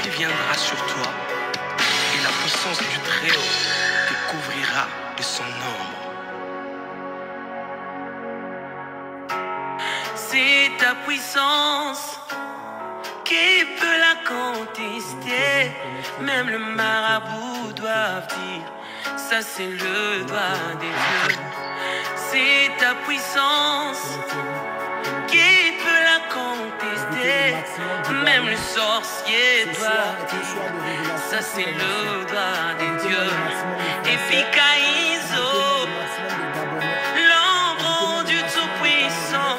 l'Esprit viendra sur toi et la puissance du Très-Haut te couvrira de son ombre. C'est ta puissance qui peut la contester. Même le marabout doit dire, ça c'est le doigt des dieux. C'est ta puissance qui peut la contester. Même le sorcier doit dire, ça c'est le doigt des dieux. Et puis Kaïso, l'ombre du Tout-Puissant,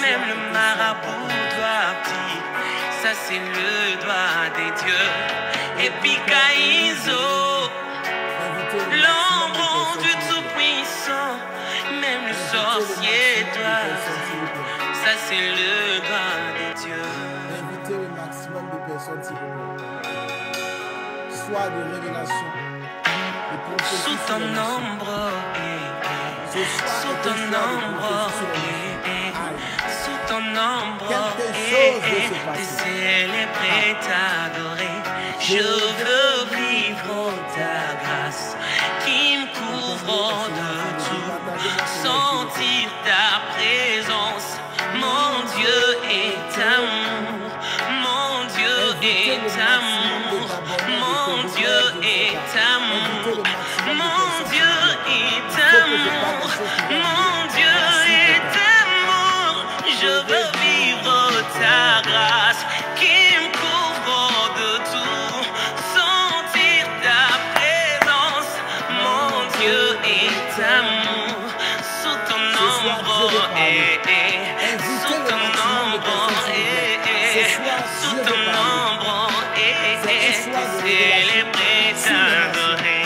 même le marabout doit dire, ça c'est le doigt des dieux. Et puis Kaïso, l'ombre du Tout-Puissant, même le sorcier doit dire, ça c'est le doigt des dieux. Invitez le maximum de personnes, s'il vous plaît. Soit de révélation, de prophétie. Sous ton ombre, sous ton ombre, sous ton ombre, te célébrer, t'adorer. Je veux vivre ta grâce qui me couvre de tout, sentir ta présence. Mon Dieu est amour, mon Dieu est amour, mon Dieu est amour, mon Dieu est amour, mon Dieu est amour. Je veux vivre ta grâce qui me couvre de tout, sentir ta présence. Mon Dieu est amour, sous ton ombre, sous ton ombre, sous ton ombre, célébrer, t'adorer.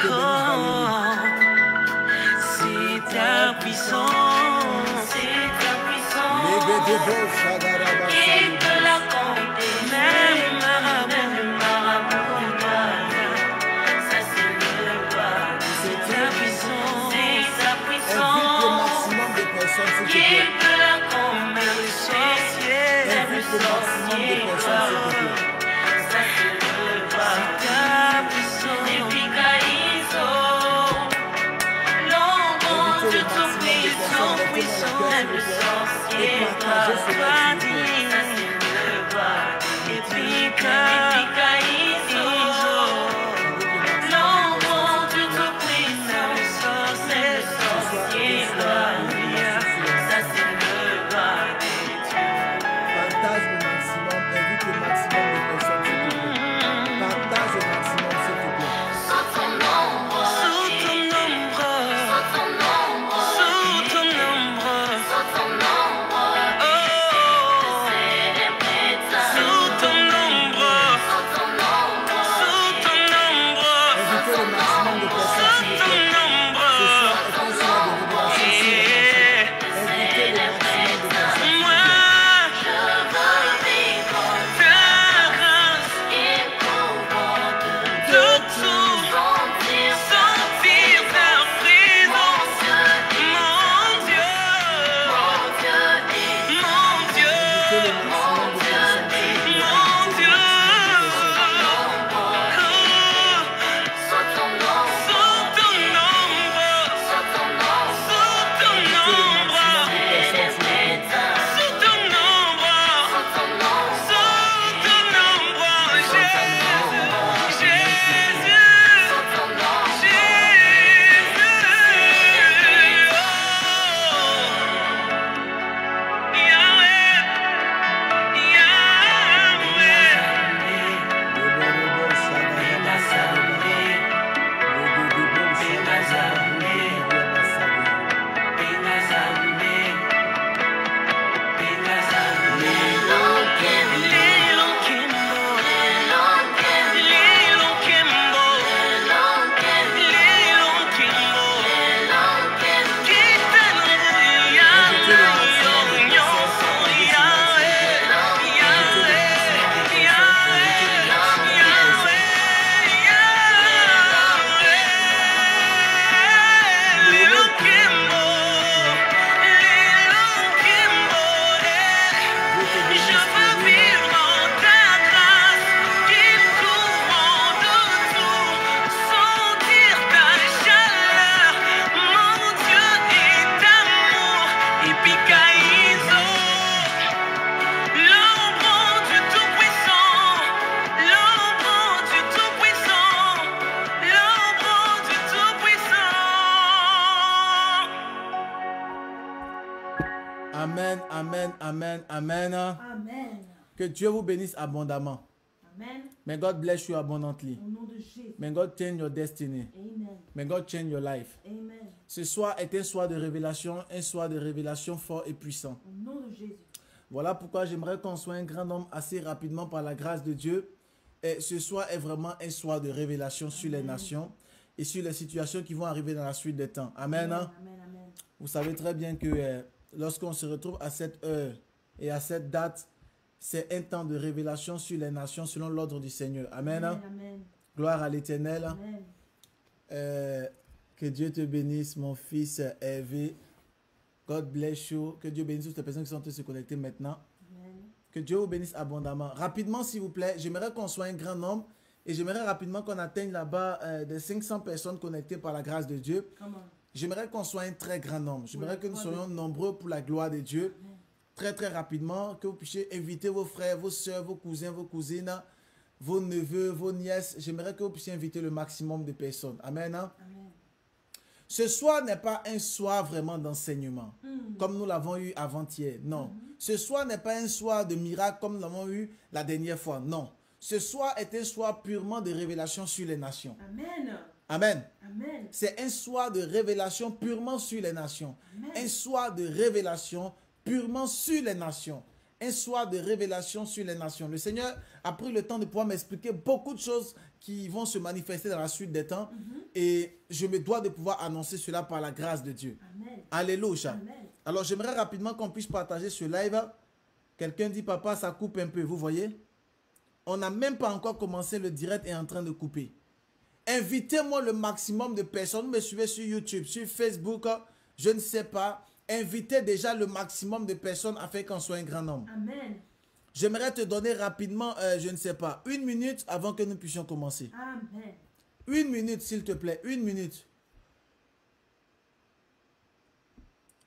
Oh, c'est ta puissance, c'est ta puissance qui peut la compter. Même le marabout doit dire, ça c'est le doigt. C'est ta puissance, c'est ta puissance qui peut la compter. Même le sorcier, doit dire, ça c'est le doigt. C'est ta puissance. Et puis Kaïso, l'ombre du Tout-Puissant, même le sorcier doit dire, ça c'est le doigt. Et puis Kaïso, l'ombre du Tout-Puissant, même le sorcier doit dire, ça c'est le doigt des dieux. Partage le maximum, invite le maximum de personnes, s'il te plaît. Partage le maximum, s'il te plaît. Sous ton ombre, sous ton ombre, sous ton ombre, sous ton ombre, sous ton ombre, oh, sous ton ombre, sous ton Amen. Amen. Que Dieu vous bénisse abondamment. Amen. May God bless you abundantly. Au nom de Jésus. May God change your destiny. Amen. May God change your life. Amen. Ce soir est un soir de révélation fort et puissant. Au nom de Jésus. Voilà pourquoi j'aimerais qu'on soit un grand homme assez rapidement par la grâce de Dieu. Et ce soir est vraiment un soir de révélation sur les nations et sur les situations qui vont arriver dans la suite des temps. Amen. Amen. Amen. Vous savez très bien que lorsqu'on se retrouve à cette heure et à cette date, c'est un temps de révélation sur les nations selon l'ordre du Seigneur. Amen. Amen. Gloire à l'Éternel. Amen. Que Dieu te bénisse, mon fils Hervé. God bless you. Que Dieu bénisse toutes les personnes qui sont en train de se connecter maintenant. Amen. Que Dieu vous bénisse abondamment. Rapidement, s'il vous plaît, j'aimerais qu'on soit un grand nombre et j'aimerais rapidement qu'on atteigne là-bas des 500 personnes connectées par la grâce de Dieu. Come on. J'aimerais qu'on soit un très grand nombre. J'aimerais que nous gloire de soyons nombreux pour la gloire de Dieu. Amen. Très, très rapidement, que vous puissiez inviter vos frères, vos soeurs, vos cousins, vos cousines, vos neveux, vos nièces. J'aimerais que vous puissiez inviter le maximum de personnes. Amen. Amen. Ce soir n'est pas un soir vraiment d'enseignement, comme nous l'avons eu avant-hier. Non. Ce soir n'est pas un soir de miracle, comme nous l'avons eu la dernière fois. Non. Ce soir est un soir purement de révélation sur les nations. Amen. Amen. Amen. C'est un soir de révélation purement sur les nations. Amen. Un soir de révélation purement sur les nations. Un soir de révélation sur les nations. Le Seigneur a pris le temps de pouvoir m'expliquer beaucoup de choses qui vont se manifester dans la suite des temps. Et je me dois de pouvoir annoncer cela par la grâce de Dieu. Amen. Alléluia. Amen. Alors j'aimerais rapidement qu'on puisse partager ce live. Quelqu'un dit, papa, ça coupe un peu, vous voyez? On n'a même pas encore commencé le direct et en train de couper. Invitez-moi le maximum de personnes. Vous me suivez sur YouTube, sur Facebook, je ne sais pas. Invitez déjà le maximum de personnes afin qu'on soit un grand nombre. Amen. J'aimerais te donner rapidement, je ne sais pas, 1 minute avant que nous puissions commencer. Amen. 1 minute, s'il te plaît, 1 minute.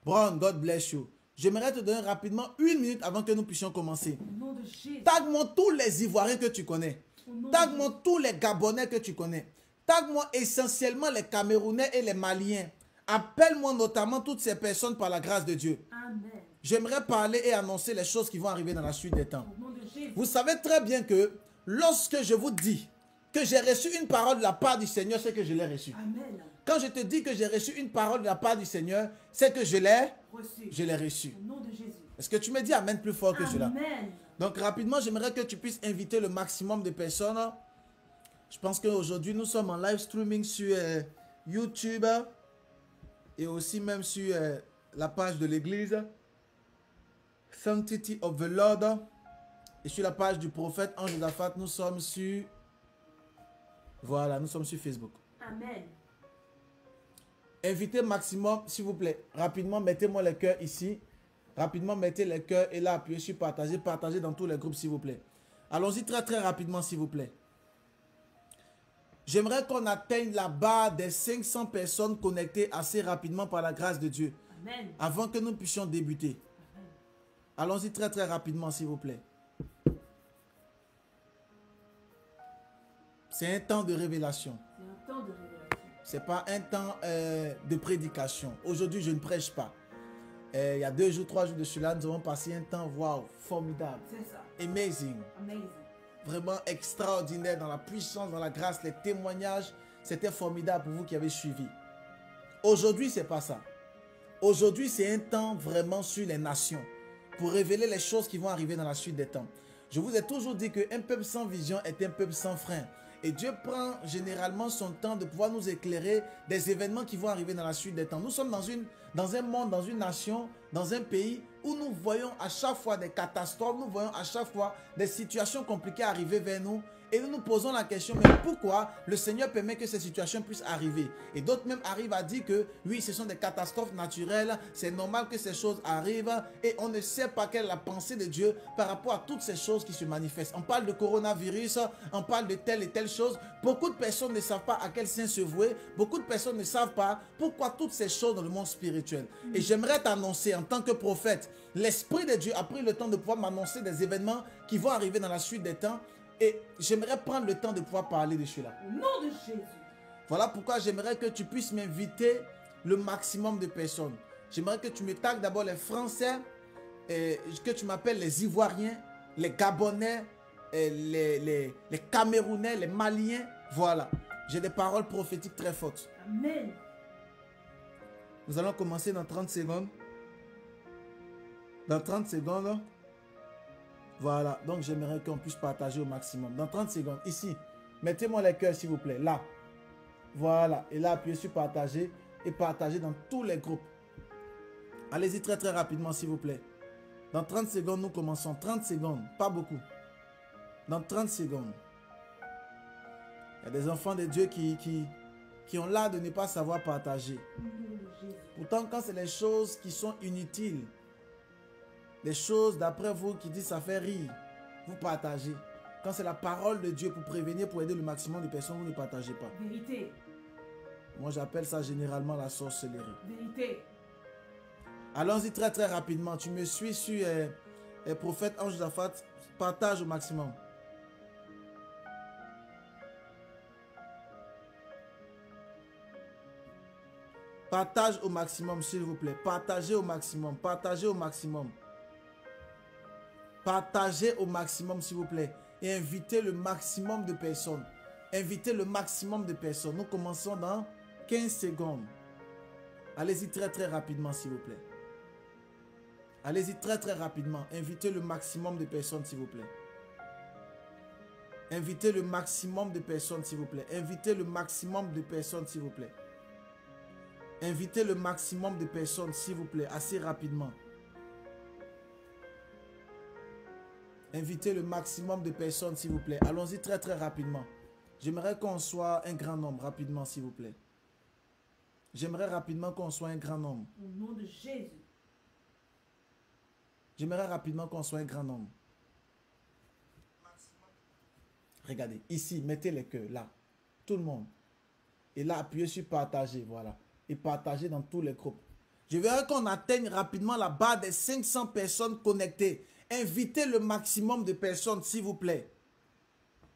Brown, God bless you. J'aimerais te donner rapidement 1 minute avant que nous puissions commencer. Au nom de Jésus. Tag-moi tous les Ivoiriens que tu connais. Au nom de Tag-moi tous les Gabonais que tu connais. Tag-moi essentiellement les Camerounais et les Maliens. Appelle-moi notamment toutes ces personnes par la grâce de Dieu. Amen. J'aimerais parler et annoncer les choses qui vont arriver dans la suite des temps. Au nom de Jésus. Vous savez très bien que lorsque je vous dis que j'ai reçu une parole de la part du Seigneur, c'est que je l'ai reçue. Amen. Quand je te dis que j'ai reçu une parole de la part du Seigneur, c'est que je l'ai reçue. Au nom de Jésus. Est-ce que tu me dis amen plus fort que cela? Amen. Donc rapidement, j'aimerais que tu puisses inviter le maximum de personnes. Je pense qu'aujourd'hui, nous sommes en live streaming sur YouTube et aussi même sur la page de l'église Sanctity of the Lord et sur la page du prophète Ange Josaphat. Nous sommes sur... Voilà, nous sommes sur Facebook. Amen. Invitez maximum, s'il vous plaît. Rapidement, mettez-moi les cœurs ici. Rapidement, mettez les cœurs et là, appuyez sur partager. Partagez dans tous les groupes, s'il vous plaît. Allons-y très, très rapidement, s'il vous plaît. J'aimerais qu'on atteigne la barre des 500 personnes connectées assez rapidement par la grâce de Dieu. Amen. Avant que nous puissions débuter. Allons-y très, très rapidement, s'il vous plaît. C'est un temps de révélation. C'est un temps de révélation. Ce n'est pas un temps de prédication. Aujourd'hui, je ne prêche pas. Il y a 2 jours, 3 jours de cela, nous avons passé un temps, waouh, formidable. C'est ça. Amazing. Amazing. Vraiment extraordinaire dans la puissance, dans la grâce, les témoignages. C'était formidable pour vous qui avez suivi. Aujourd'hui, ce n'est pas ça. Aujourd'hui, c'est un temps vraiment sur les nations. Pour révéler les choses qui vont arriver dans la suite des temps. Je vous ai toujours dit qu'un peuple sans vision est un peuple sans frein. Et Dieu prend généralement son temps de pouvoir nous éclairer des événements qui vont arriver dans la suite des temps. Nous sommes dans un monde, dans une nation, dans un pays où nous voyons à chaque fois des catastrophes, nous voyons à chaque fois des situations compliquées arriver vers nous. Et nous nous posons la question, mais pourquoi le Seigneur permet que ces situations puissent arriver? Et d'autres même arrivent à dire que oui, ce sont des catastrophes naturelles, c'est normal que ces choses arrivent et on ne sait pas quelle est la pensée de Dieu par rapport à toutes ces choses qui se manifestent. On parle de coronavirus, on parle de telle et telle chose. Beaucoup de personnes ne savent pas à quel saint se vouer. Beaucoup de personnes ne savent pas pourquoi toutes ces choses dans le monde spirituel. Et j'aimerais t'annoncer en tant que prophète, l'Esprit de Dieu a pris le temps de pouvoir m'annoncer des événements qui vont arriver dans la suite des temps. Et j'aimerais prendre le temps de pouvoir parler de cela. Au nom de Jésus. Voilà pourquoi j'aimerais que tu puisses m'inviter le maximum de personnes. J'aimerais que tu me tagues d'abord les Français que tu m'appelles les Ivoiriens, les Gabonais, les Camerounais, les Maliens. Voilà. J'ai des paroles prophétiques très fortes. Amen. Nous allons commencer dans 30 secondes. Dans 30 secondes. Voilà. Donc, j'aimerais qu'on puisse partager au maximum. Dans 30 secondes. Ici. Mettez-moi les cœurs, s'il vous plaît. Là. Voilà. Et là, appuyez sur partager. Et partagez dans tous les groupes. Allez-y très, très rapidement, s'il vous plaît. Dans 30 secondes, nous commençons. 30 secondes. Pas beaucoup. Dans 30 secondes. Il y a des enfants de Dieu qui ont l'art de ne pas savoir partager. Pourtant, quand c'est les choses qui sont inutiles, les choses d'après vous qui disent ça fait rire, vous partagez. Quand c'est la parole de Dieu pour prévenir, pour aider le maximum de personnes, vous ne partagez pas. Vérité. Moi, j'appelle ça généralement la sorcellerie. Vérité. Allons-y très très rapidement. Tu me suis sur prophète Ange Jafat. Partage au maximum. Partage au maximum, s'il vous plaît. Partagez au maximum. Partagez au maximum. Partagez au maximum, s'il vous plaît. Et invitez le maximum de personnes. Invitez le maximum de personnes. Nous commençons dans 15 secondes. Allez-y très très rapidement, s'il vous plaît. Allez-y très très rapidement. Invitez le maximum de personnes, s'il vous plaît. Invitez le maximum de personnes, s'il vous plaît. Invitez le maximum de personnes, s'il vous plaît. Invitez le maximum de personnes, s'il vous plaît, assez rapidement. Invitez le maximum de personnes, s'il vous plaît. Allons-y très très rapidement. J'aimerais qu'on soit un grand nombre, rapidement, s'il vous plaît. J'aimerais rapidement qu'on soit un grand nombre. Au nom de Jésus. J'aimerais rapidement qu'on soit un grand nombre. Regardez, ici, mettez les cœurs, là. Tout le monde. Et là, appuyez sur partager, voilà. Et partagez dans tous les groupes. Je verrai qu'on atteigne rapidement la barre des 500 personnes connectées. Invitez le maximum de personnes, s'il vous plaît.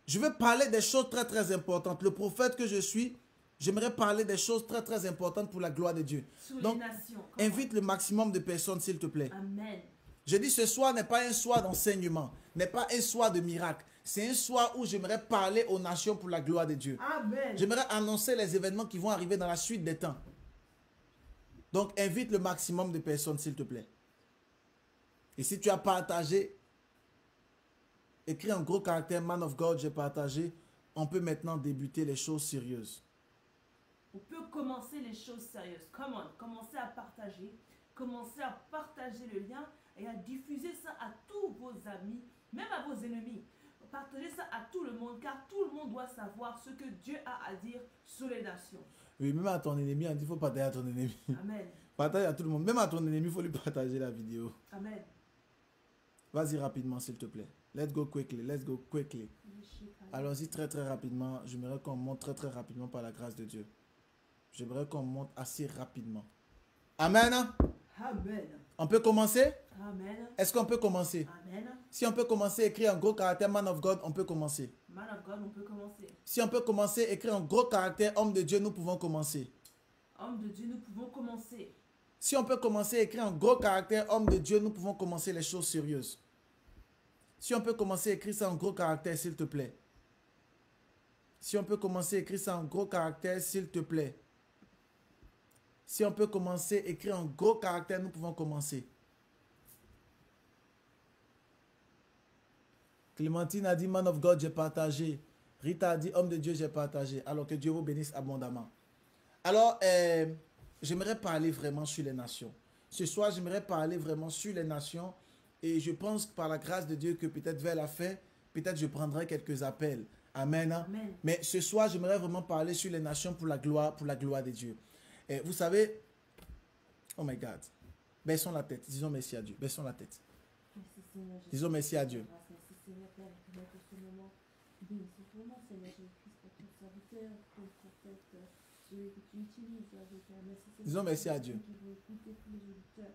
Je veux parler des choses très très importantes. Le prophète que je suis, j'aimerais parler des choses très très importantes pour la gloire de Dieu. Donc, invite le maximum de personnes, s'il te plaît. Amen. Je dis ce soir n'est pas un soir d'enseignement, n'est pas un soir de miracle. C'est un soir où j'aimerais parler aux nations pour la gloire de Dieu. Amen. J'aimerais annoncer les événements qui vont arriver dans la suite des temps. Donc, invite le maximum de personnes, s'il te plaît. Et si tu as partagé, écris en gros caractère, Man of God, j'ai partagé. On peut maintenant débuter les choses sérieuses. On peut commencer les choses sérieuses. Commencez à partager. Commencez à partager le lien et à diffuser ça à tous vos amis, même à vos ennemis. Partagez ça à tout le monde, car tout le monde doit savoir ce que Dieu a à dire sur les nations. Oui, même à ton ennemi, on dit qu'il faut partager à ton ennemi. Amen. Partage à tout le monde. Même à ton ennemi, il faut lui partager la vidéo. Amen. Vas-y rapidement, s'il te plaît. Let's go quickly. Let's go quickly. Allons-y très très rapidement. J'aimerais qu'on monte très très rapidement par la grâce de Dieu. J'aimerais qu'on monte assez rapidement. Amen. Amen. On peut commencer? Amen. Est-ce qu'on peut commencer? Amen. Si on peut commencer, écrire en gros caractère Man of God, on peut commencer. Man of God, on peut commencer. Si on peut commencer, écrire en gros caractère Homme de Dieu, nous pouvons commencer. Homme de Dieu, nous pouvons commencer. Si on peut commencer, écrire en gros caractère Homme de Dieu, nous pouvons commencer les choses sérieuses. Si on peut commencer, écrire ça en gros caractère, s'il te plaît. Si on peut commencer, écrire ça en gros caractère, s'il te plaît. Si on peut commencer, écrire en gros caractère, nous pouvons commencer. Clémentine a dit, Man of God, j'ai partagé. Rita a dit, Homme de Dieu, j'ai partagé. Alors que Dieu vous bénisse abondamment. Alors, j'aimerais parler vraiment sur les nations. Ce soir, j'aimerais parler vraiment sur les nations. Et je pense que par la grâce de Dieu que peut-être vers la fin, peut-être je prendrai quelques appels. Amen. Amen. Mais ce soir, j'aimerais vraiment parler sur les nations pour la gloire de Dieu. Et vous savez, oh my God, baissons la tête, disons merci à Dieu, baissons la tête. Merci Seigneur. Disons merci à Dieu. Merci Seigneur Père, pour ce moment. Bénissez vraiment Seigneur Jésus-Christ pour ton serviteur, pour le prophète, celui que tu utilises avec merci Seigneur. Disons merci à Dieu. Qui veut écouter tous les auditeurs.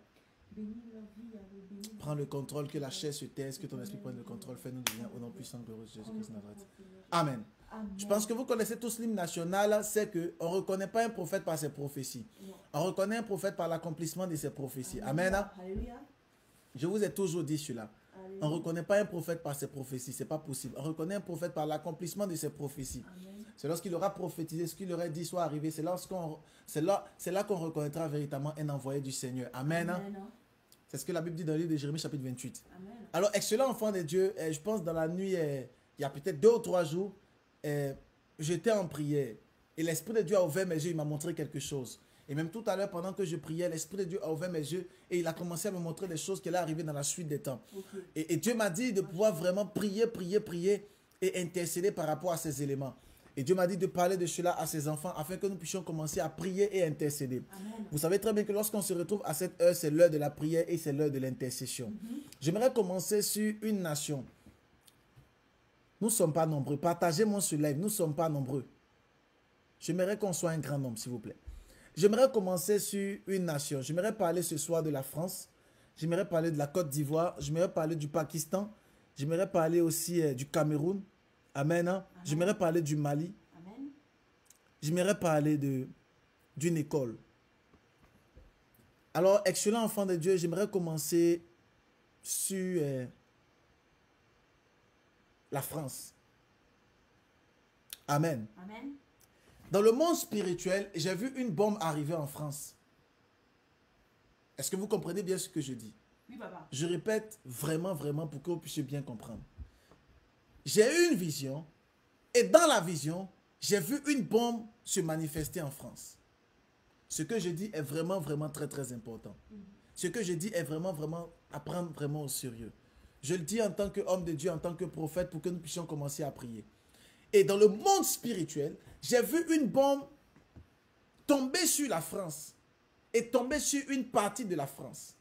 Bénis leur vie, bénis. Prends le contrôle, que la chair se taise, que ton esprit prenne le contrôle. Fais-nous du bien au nom puissant de Jésus-Christ Nazareth. Amen. Amen. Je pense que vous connaissez tous l'hymne national, c'est qu'on ne reconnaît pas un prophète par ses prophéties. On reconnaît un prophète par l'accomplissement de ses prophéties. Amen. Alléluia. Je vous ai toujours dit cela. On ne reconnaît pas un prophète par ses prophéties. Ce n'est pas possible. On reconnaît un prophète par l'accomplissement de ses prophéties. C'est lorsqu'il aura prophétisé, ce qu'il aurait dit soit arrivé. C'est là qu'on reconnaîtra véritablement un envoyé du Seigneur. Amen. Amen. C'est ce que la Bible dit dans le livre de Jérémie chapitre 28. Amen. Alors, excellent enfant de Dieu, je pense dans la nuit, il y a peut-être 2 ou 3 jours, j'étais en prière. Et l'Esprit de Dieu a ouvert mes yeux, il m'a montré quelque chose. Et même tout à l'heure, pendant que je priais, l'Esprit de Dieu a ouvert mes yeux et il a commencé à me montrer des choses qui allaient arriver dans la suite des temps. Okay. Et Dieu m'a dit de pouvoir vraiment prier et intercéder par rapport à ces éléments. Et Dieu m'a dit de parler de cela à ses enfants afin que nous puissions commencer à prier et intercéder. Amen. Vous savez très bien que lorsqu'on se retrouve à cette heure, c'est l'heure de la prière et c'est l'heure de l'intercession. J'aimerais commencer sur une nation. Nous ne sommes pas nombreux. Partagez-moi ce live. Nous ne sommes pas nombreux. J'aimerais qu'on soit un grand nombre, s'il vous plaît. J'aimerais commencer sur une nation. J'aimerais parler ce soir de la France. J'aimerais parler de la Côte d'Ivoire. J'aimerais parler du Pakistan. J'aimerais parler aussi du Cameroun. Amen. Amen. J'aimerais parler du Mali. Amen. J'aimerais parler d'une école. Alors, excellent enfant de Dieu, j'aimerais commencer sur la France. Amen. Amen. Dans le monde spirituel, j'ai vu une bombe arriver en France. Est-ce que vous comprenez bien ce que je dis? Oui, papa. Je répète vraiment pour que vous puissiez bien comprendre. J'ai eu une vision et dans la vision, j'ai vu une bombe se manifester en France. Ce que je dis est vraiment très important. Ce que je dis est vraiment à prendre vraiment au sérieux. Je le dis en tant qu'homme de Dieu, en tant que prophète, pour que nous puissions commencer à prier. Et dans le monde spirituel, j'ai vu une bombe tomber sur la France et tomber sur une partie de la France.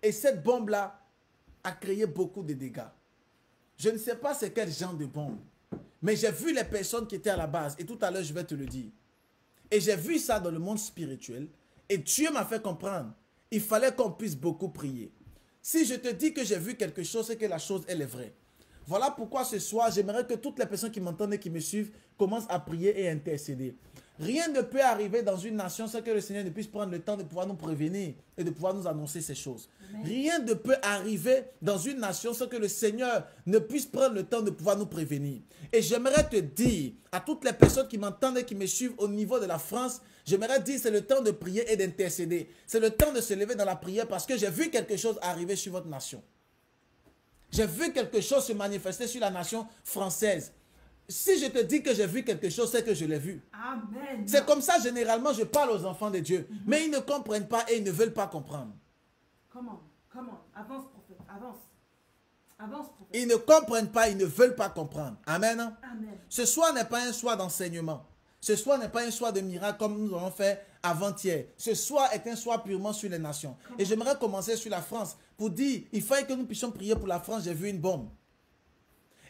Et cette bombe-là a créé beaucoup de dégâts. Je ne sais pas c'est quel genre de bombe, mais j'ai vu les personnes qui étaient à la base. Et tout à l'heure, je vais te le dire. Et j'ai vu ça dans le monde spirituel. Et Dieu m'a fait comprendre. Il fallait qu'on puisse beaucoup prier. Si je te dis que j'ai vu quelque chose, c'est que la chose, elle est vraie. Voilà pourquoi ce soir, j'aimerais que toutes les personnes qui m'entendent et qui me suivent commencent à prier et intercéder. Rien ne peut arriver dans une nation sans que le Seigneur ne puisse prendre le temps de pouvoir nous prévenir et de pouvoir nous annoncer ces choses. Amen. Rien ne peut arriver dans une nation sans que le Seigneur ne puisse prendre le temps de pouvoir nous prévenir. Et j'aimerais te dire à toutes les personnes qui m'entendent et qui me suivent au niveau de la France, j'aimerais dire c'est le temps de prier et d'intercéder. C'est le temps de se lever dans la prière parce que j'ai vu quelque chose arriver sur votre nation. J'ai vu quelque chose se manifester sur la nation française. Si je te dis que j'ai vu quelque chose, c'est que je l'ai vu. Amen. C'est comme ça, généralement, je parle aux enfants de Dieu. Mais ils ne comprennent pas et ils ne veulent pas comprendre. Comment? Avance, prophète. Avance, prophète. Ils ne comprennent pas, ils ne veulent pas comprendre. Amen. Amen. Ce soir n'est pas un soir d'enseignement. Ce soir n'est pas un soir de miracle comme nous avons fait avant-hier. Ce soir est un soir purement sur les nations. Et j'aimerais commencer sur la France pour dire, il fallait que nous puissions prier pour la France. J'ai vu une bombe.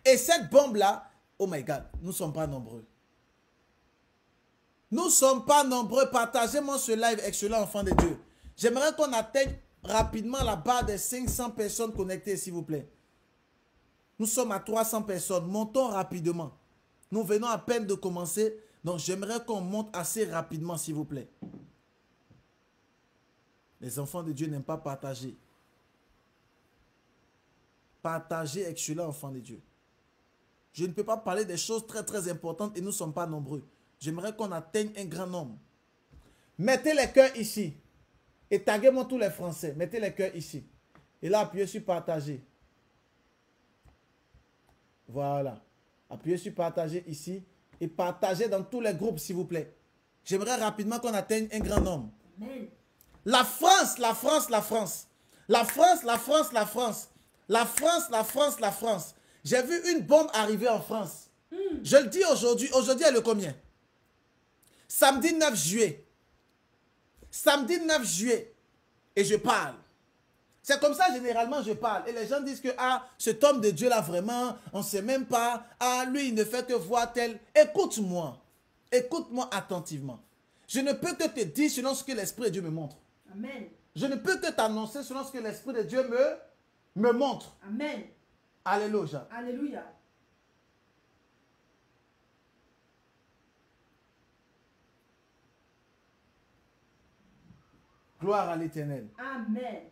Et cette bombe-là, oh my God, nous ne sommes pas nombreux. Nous ne sommes pas nombreux. Partagez-moi ce live, excellent enfant de Dieu. J'aimerais qu'on atteigne rapidement la barre des 500 personnes connectées, s'il vous plaît. Nous sommes à 300 personnes. Montons rapidement. Nous venons à peine de commencer. Donc, j'aimerais qu'on monte assez rapidement, s'il vous plaît. Les enfants de Dieu n'aiment pas partager. Partagez, excellent enfant de Dieu. Je ne peux pas parler des choses très importantes et nous ne sommes pas nombreux. J'aimerais qu'on atteigne un grand nombre. Mettez les cœurs ici. Et taguez-moi tous les Français. Mettez les cœurs ici. Et là, appuyez sur partager. Voilà. Appuyez sur partager ici. Et partagez dans tous les groupes, s'il vous plaît. J'aimerais rapidement qu'on atteigne un grand nombre. Amen. La France. La France. J'ai vu une bombe arriver en France. Je le dis aujourd'hui. Aujourd'hui est le combien? Samedi 9 juillet. Samedi 9 juillet. Et je parle. C'est comme ça, généralement, je parle. Et les gens disent que, ah, cet homme de Dieu là, vraiment, on ne sait même pas. Ah, lui, il ne fait que voir tel. Écoute-moi. Écoute-moi attentivement. Je ne peux que te dire selon ce que l'Esprit de Dieu me montre. Amen. Je ne peux que t'annoncer selon ce que l'Esprit de Dieu me montre. Amen. Alléluia. Alléluia. Gloire à l'Éternel. Amen.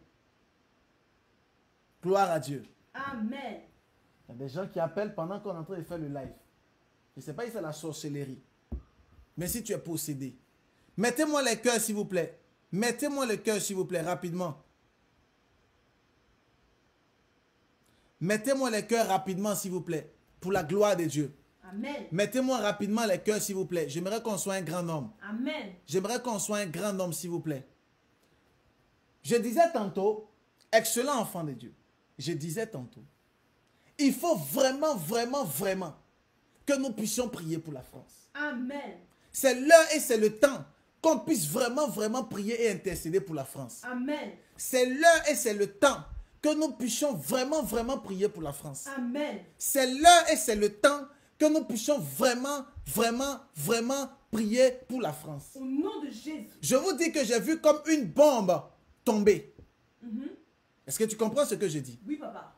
Gloire à Dieu. Amen. Il y a des gens qui appellent pendant qu'on est en train de faire le live. Je ne sais pas si c'est la sorcellerie. Mais si tu es possédé. Mettez-moi les cœurs, s'il vous plaît. Mettez-moi les cœurs, s'il vous plaît, rapidement. Mettez-moi les cœurs rapidement, s'il vous plaît. Pour la gloire de Dieu. Amen. Mettez-moi rapidement les cœurs, s'il vous plaît. J'aimerais qu'on soit un grand homme. Amen. J'aimerais qu'on soit un grand homme, s'il vous plaît. Je disais tantôt, excellent enfant de Dieu. Je disais tantôt, il faut vraiment, vraiment, vraiment que nous puissions prier pour la France. Amen. C'est l'heure et c'est le temps qu'on puisse vraiment, vraiment prier et intercéder pour la France. Amen. C'est l'heure et c'est le temps que nous puissions vraiment, vraiment prier pour la France. Amen. C'est l'heure et c'est le temps que nous puissions vraiment, vraiment, vraiment prier pour la France. Au nom de Jésus. Je vous dis que j'ai vu comme une bombe tomber. Est-ce que tu comprends ce que je dis? Oui, papa.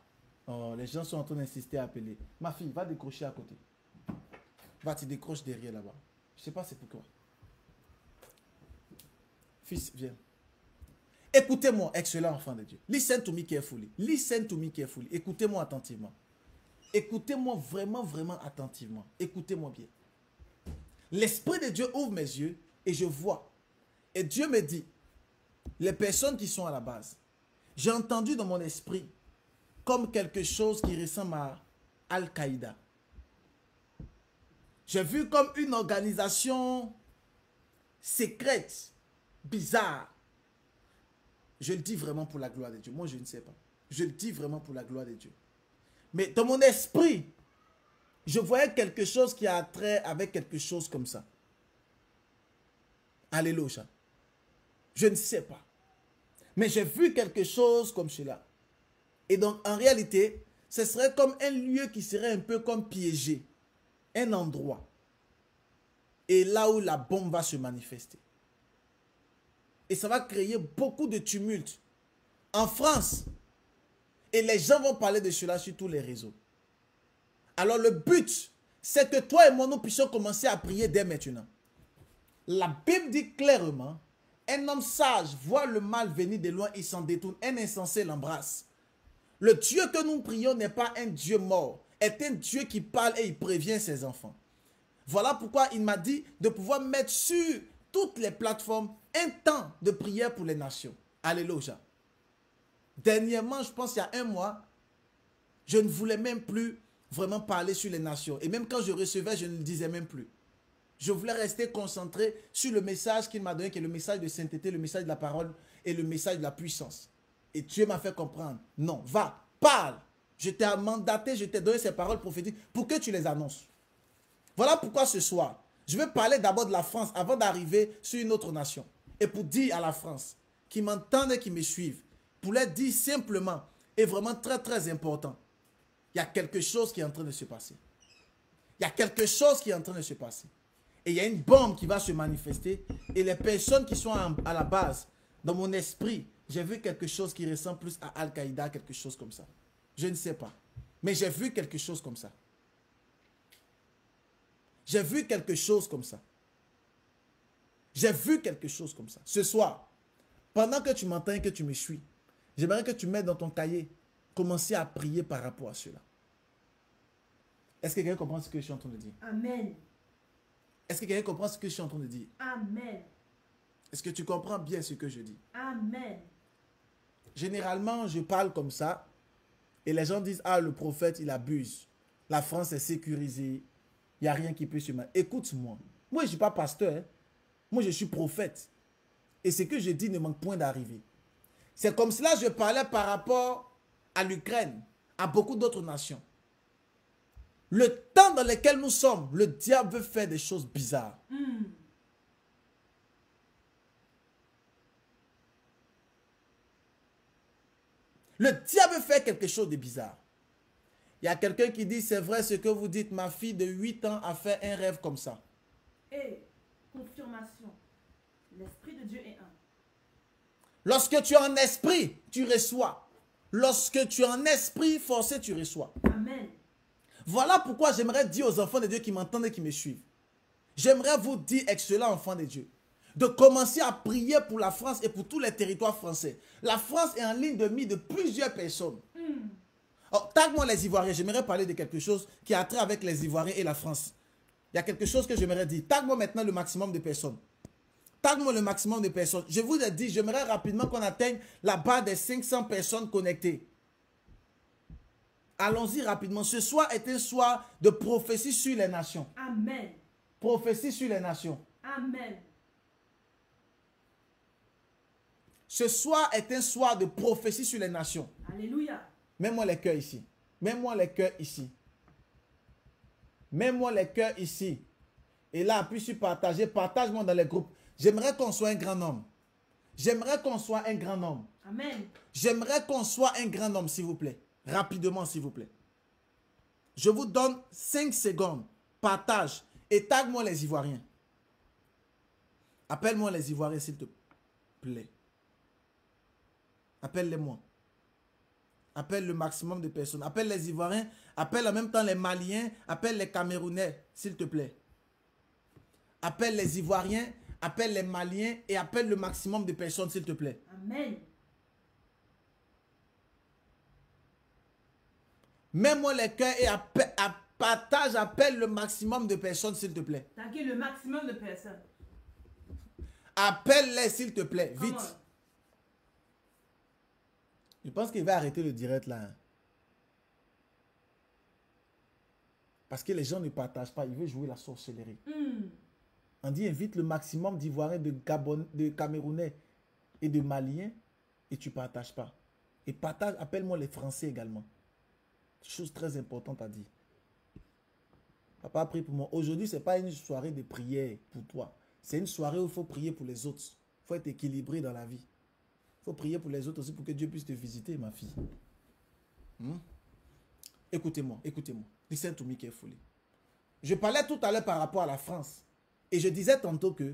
Oh, les gens sont en train d'insister à appeler. Ma fille, va décrocher à côté. Va, tu décroches derrière là-bas. Je ne sais pas c'est pourquoi. Fils, viens. Écoutez-moi, excellent enfant de Dieu. Listen to me carefully. Listen to me carefully. Écoutez-moi attentivement. Écoutez-moi vraiment, vraiment attentivement. Écoutez-moi bien. L'Esprit de Dieu ouvre mes yeux et je vois. Et Dieu me dit, les personnes qui sont à la base, j'ai entendu dans mon esprit comme quelque chose qui ressemble à Al-Qaïda. J'ai vu comme une organisation secrète, bizarre. Je le dis vraiment pour la gloire de Dieu. Moi, je ne sais pas. Je le dis vraiment pour la gloire de Dieu. Mais dans mon esprit, je voyais quelque chose qui a trait avec quelque chose comme ça. Alléluia. Je ne sais pas. Mais j'ai vu quelque chose comme cela. Et donc, en réalité, ce serait comme un lieu qui serait un peu comme piégé. Un endroit. Et là où la bombe va se manifester. Et ça va créer beaucoup de tumulte en France. Et les gens vont parler de cela sur tous les réseaux. Alors le but, c'est que toi et moi, nous puissions commencer à prier dès maintenant. La Bible dit clairement, un homme sage voit le mal venir de loin, il s'en détourne. Un insensé l'embrasse. Le Dieu que nous prions n'est pas un Dieu mort, est un Dieu qui parle et il prévient ses enfants. Voilà pourquoi il m'a dit de pouvoir mettre sur toutes les plateformes un temps de prière pour les nations. Alléluia. Dernièrement, je pense qu'il y a un mois, je ne voulais même plus vraiment parler sur les nations. Et même quand je recevais, je ne le disais même plus. Je voulais rester concentré sur le message qu'il m'a donné, qui est le message de sainteté, le message de la parole et le message de la puissance. Et Dieu m'a fait comprendre. Non, va, parle. Je t'ai mandaté, je t'ai donné ces paroles prophétiques pour que tu les annonces. Voilà pourquoi ce soir, je vais parler d'abord de la France avant d'arriver sur une autre nation. Et pour dire à la France, qui m'entendent et qui me suivent, pour leur dire simplement, et vraiment très très important, il y a quelque chose qui est en train de se passer. Il y a quelque chose qui est en train de se passer. Et il y a une bombe qui va se manifester. Et les personnes qui sont à la base, dans mon esprit, j'ai vu quelque chose qui ressemble plus à Al-Qaïda, quelque chose comme ça. Je ne sais pas. Mais j'ai vu quelque chose comme ça. J'ai vu quelque chose comme ça. J'ai vu quelque chose comme ça. Ce soir, pendant que tu m'entends et que tu me suis, j'aimerais que tu mettes dans ton cahier, commencer à prier par rapport à cela. Est-ce que quelqu'un comprend ce que je suis en train de dire? Amen. Est-ce que quelqu'un comprend ce que je suis en train de dire? Amen. Est-ce que tu comprends bien ce que je dis? Amen. Généralement, je parle comme ça et les gens disent, ah, le prophète, il abuse. La France est sécurisée. Il n'y a rien qui peut se mettre. Écoute-moi. Moi, je ne suis pas pasteur. Hein. Moi, je suis prophète. Et ce que je dis ne manque point d'arriver. C'est comme cela que je parlais par rapport à l'Ukraine, à beaucoup d'autres nations. Le temps dans lequel nous sommes, le diable veut faire des choses bizarres. Le diable veut faire quelque chose de bizarre. Il y a quelqu'un qui dit, c'est vrai ce que vous dites, ma fille de 8 ans a fait un rêve comme ça. Et confirmation, l'Esprit de Dieu est un. Lorsque tu es en esprit, tu reçois. Lorsque tu es en esprit forcé, tu reçois. Amen. Voilà pourquoi j'aimerais dire aux enfants de Dieu qui m'entendent et qui me suivent. J'aimerais vous dire, excellents enfants de Dieu, de commencer à prier pour la France et pour tous les territoires français. La France est en ligne de mire de plusieurs personnes. Oh, tag-moi les Ivoiriens. J'aimerais parler de quelque chose qui a trait avec les Ivoiriens et la France. Il y a quelque chose que j'aimerais dire. Tag-moi maintenant le maximum de personnes. Tag-moi le maximum de personnes. Je vous ai dit, j'aimerais rapidement qu'on atteigne la barre des 500 personnes connectées. Allons-y rapidement. Ce soir est un soir de prophétie sur les nations. Amen. Prophétie sur les nations. Amen. Ce soir est un soir de prophétie sur les nations. Alléluia. Mets-moi les cœurs ici. Mets-moi les cœurs ici. Mets-moi les cœurs ici. Et là, appuie sur partager. Partage-moi dans les groupes. J'aimerais qu'on soit un grand homme. J'aimerais qu'on soit un grand homme. Amen. J'aimerais qu'on soit un grand homme, s'il vous plaît. Rapidement, s'il vous plaît. Je vous donne 5 secondes. Partage. Et tag-moi les Ivoiriens. Appelle-moi les Ivoiriens, s'il te plaît. Appelle-les-moi. Appelle le maximum de personnes. Appelle les Ivoiriens. Appelle en même temps les Maliens. Appelle les Camerounais, s'il te plaît. Appelle les Ivoiriens. Appelle les Maliens. Et appelle le maximum de personnes, s'il te plaît. Amen. Mets-moi les cœurs et partage. Appelle le maximum de personnes, s'il te plaît. Taguez le maximum de personnes. Appelle-les, s'il te plaît. Come Vite. on. Je pense qu'il va arrêter le direct là. Parce que les gens ne partagent pas. Ils veulent jouer la sorcellerie. On dit invite le maximum d'Ivoiriens, de Camerounais et de Maliens et tu ne partages pas. Et partage, appelle-moi les Français également. Chose très importante à dire. Papa a prié pour moi. Aujourd'hui, ce n'est pas une soirée de prière pour toi. C'est une soirée où il faut prier pour les autres. Il faut être équilibré dans la vie. Il faut prier pour les autres aussi pour que Dieu puisse te visiter, ma fille. Écoutez-moi, écoutez-moi. Listen to me carefully. Je parlais tout à l'heure par rapport à la France. Et je disais tantôt que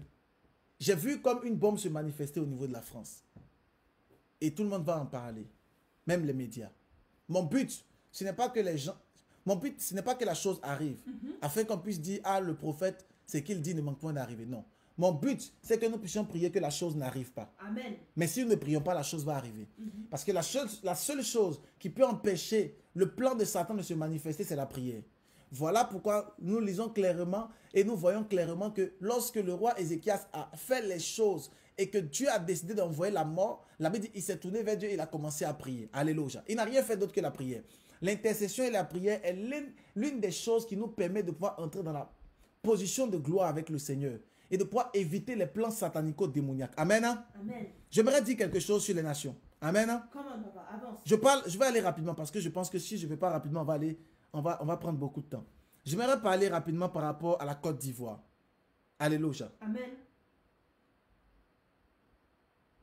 j'ai vu comme une bombe se manifester au niveau de la France. Et tout le monde va en parler. Même les médias. Mon but, ce n'est pas que les gens... Mon but, ce n'est pas que la chose arrive. Afin qu'on puisse dire, ah, le prophète, ce qu'il dit ne manque point d'arriver. Non. Mon but, c'est que nous puissions prier que la chose n'arrive pas. Amen. Mais si nous ne prions pas, la chose va arriver. Parce que la seule chose qui peut empêcher le plan de Satan de se manifester, c'est la prière. Voilà pourquoi nous lisons clairement et nous voyons clairement que lorsque le roi Ézéchias a fait les choses et que Dieu a décidé d'envoyer la mort, la Bible dit il s'est tourné vers Dieu et il a commencé à prier. Alléluia. Il n'a rien fait d'autre que la prière. L'intercession et la prière est l'une des choses qui nous permet de pouvoir entrer dans la position de gloire avec le Seigneur et de pouvoir éviter les plans satanico-démoniaques. Amen. Hein? Amen. J'aimerais dire quelque chose sur les nations. Amen. Hein? Comment, papa? Avance. Je vais aller rapidement parce que je pense que si je ne vais pas rapidement, on va prendre beaucoup de temps. J'aimerais parler rapidement par rapport à la Côte d'Ivoire. Alléluia. Amen.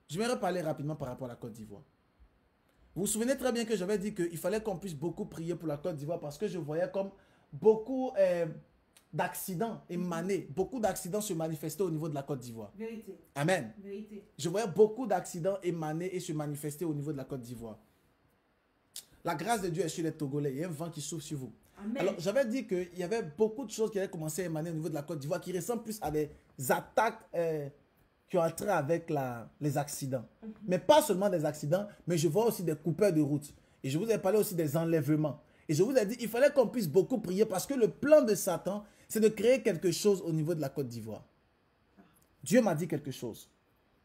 J'aimerais parler rapidement par rapport à la Côte d'Ivoire. Vous vous souvenez très bien que j'avais dit qu'il fallait qu'on puisse beaucoup prier pour la Côte d'Ivoire parce que je voyais comme beaucoup d'accidents émanés, beaucoup d'accidents se manifester au niveau de la Côte d'Ivoire. Vérité. Amen. Vérité. Je voyais beaucoup d'accidents émaner et se manifester au niveau de la Côte d'Ivoire. La grâce de Dieu est sur les Togolais. Il y a un vent qui souffle sur vous. Amen. Alors, j'avais dit qu'il y avait beaucoup de choses qui avaient commencé à émaner au niveau de la Côte d'Ivoire qui ressemblent plus à des attaques qui ont trait avec les accidents. Mais pas seulement des accidents, mais je vois aussi des coupeurs de route. Et je vous ai parlé aussi des enlèvements. Et je vous ai dit, il fallait qu'on puisse beaucoup prier parce que le plan de Satan, c'est de créer quelque chose au niveau de la Côte d'Ivoire. Dieu m'a dit quelque chose.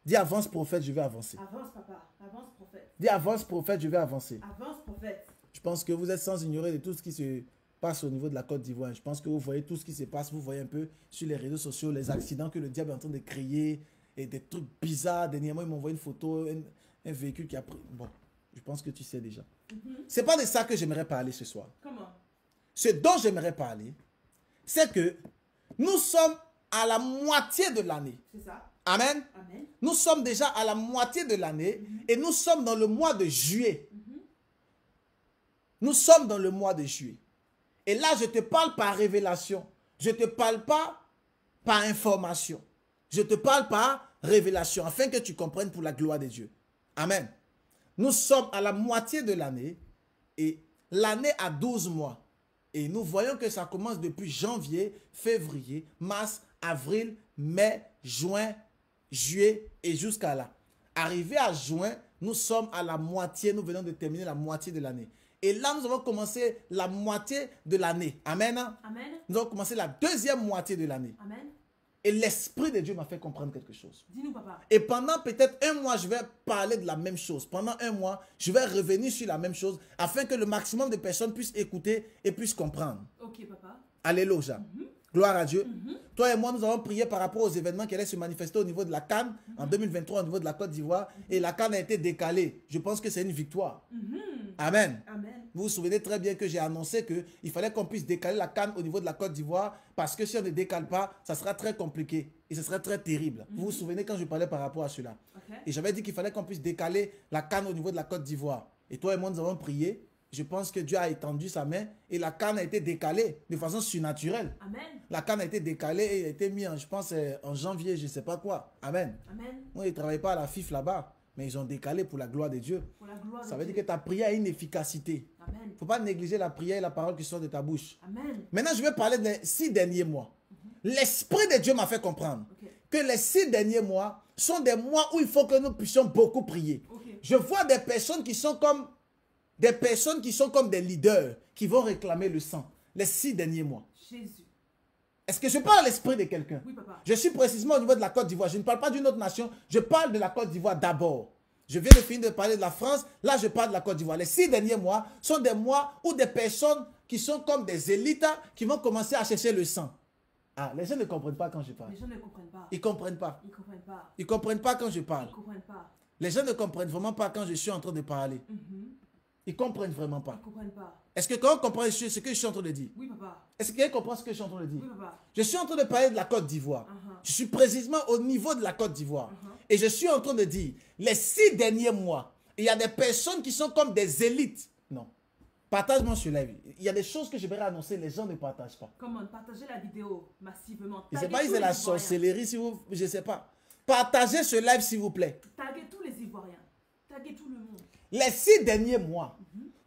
Dis avance prophète, je vais avancer. Avance, papa. Avance, prophète. Dis avance prophète, je vais avancer. Avance, prophète. Je pense que vous êtes sans ignorer de tout ce qui se passe au niveau de la Côte d'Ivoire. Je pense que vous voyez tout ce qui se passe. Vous voyez un peu sur les réseaux sociaux les accidents que le diable est en train de créer et des trucs bizarres. Dernièrement, ils m'ont envoyé une photo, un véhicule qui a pris... Bon, je pense que tu sais déjà. C'est pas de ça que j'aimerais parler ce soir. Comment? Ce dont j'aimerais parler, c'est que nous sommes à la moitié de l'année. C'est ça. Amen. Amen. Nous sommes déjà à la moitié de l'année et nous sommes dans le mois de juillet. Nous sommes dans le mois de juillet. Et là, je te parle par révélation. Je ne te parle pas par information. Je te parle par révélation, afin que tu comprennes pour la gloire de Dieu. Amen. Nous sommes à la moitié de l'année et l'année a 12 mois. Et nous voyons que ça commence depuis janvier, février, mars, avril, mai, juin, juillet et jusqu'à là. Arrivé à juin, nous sommes à la moitié, nous venons de terminer la moitié de l'année. Et là, nous avons commencé la moitié de l'année. Amen. Amen. Nous avons commencé la deuxième moitié de l'année. Amen. Et l'Esprit de Dieu m'a fait comprendre quelque chose. Dis-nous, papa. Et pendant peut-être un mois, je vais parler de la même chose. Pendant un mois, je vais revenir sur la même chose afin que le maximum de personnes puissent écouter et puissent comprendre. Ok, papa. Alléluia. Gloire à Dieu. Toi et moi, nous avons prié par rapport aux événements qui allaient se manifester au niveau de la CAN en 2023, au niveau de la Côte d'Ivoire. Et la CAN a été décalée. Je pense que c'est une victoire. Amen. Amen. Vous vous souvenez très bien que j'ai annoncé qu'il fallait qu'on puisse décaler la CAN au niveau de la Côte d'Ivoire parce que si on ne décale pas, ça sera très compliqué et ce serait très terrible. Vous vous souvenez quand je parlais par rapport à cela. Ok. Et j'avais dit qu'il fallait qu'on puisse décaler la CAN au niveau de la Côte d'Ivoire. Et toi et moi, nous avons prié. Je pense que Dieu a étendu sa main et la CAN a été décalée de façon surnaturelle. Amen. La CAN a été décalée et a été mise, je pense, en janvier, je ne sais pas quoi. Amen. Amen. Moi, ils ne travaillent pas à la FIF là-bas, mais ils ont décalé pour la gloire de Dieu. Pour la gloire Ça de veut dire Dieu. que ta prière a une efficacité. Amen. Il ne faut pas négliger la prière et la parole qui sort de ta bouche. Amen. Maintenant, je vais parler des 6 derniers mois. L'Esprit de Dieu m'a fait comprendre Ok. que les 6 derniers mois sont des mois où il faut que nous puissions beaucoup prier. Ok. Je vois des personnes qui sont comme des leaders qui vont réclamer le sang les 6 derniers mois. Jésus. Est-ce que je parle à l'esprit de quelqu'un? Oui, papa. Je suis précisément au niveau de la Côte d'Ivoire. Je ne parle pas d'une autre nation. Je parle de la Côte d'Ivoire d'abord. Je viens de finir de parler de la France. Là, je parle de la Côte d'Ivoire. Les 6 derniers mois sont des mois où des personnes qui sont comme des élites qui vont commencer à chercher le sang. Ah, les gens ne comprennent pas quand je parle. Les gens ne comprennent pas. Ils ne comprennent pas. Ils comprennent pas. Ils ne comprennent pas quand je parle. Ils comprennent pas. Les gens ne comprennent vraiment pas quand je suis en train de parler. Ils ne comprennent vraiment pas. Ils comprennent pas. Est-ce que quand on comprend ce que je suis en train de dire? Oui, papa. Est-ce que quelqu'un comprend ce que je suis en train de dire? Oui, papa. Je suis en train de parler de la Côte d'Ivoire. Je suis précisément au niveau de la Côte d'Ivoire. Et je suis en train de dire, les 6 derniers mois, il y a des personnes qui sont comme des élites. Non. Partage-moi sur live. Il y a des choses que je vais annoncer, les gens ne partagent pas. Comment partagez la vidéo massivement. Je ne sais Taguez pas si tous c'est la les Ivoiriens. sorcellerie, si vous, je ne sais pas. Partagez ce live, s'il vous plaît. Taguez tous les Ivoiriens. Taguez tout le monde. Les 6 derniers mois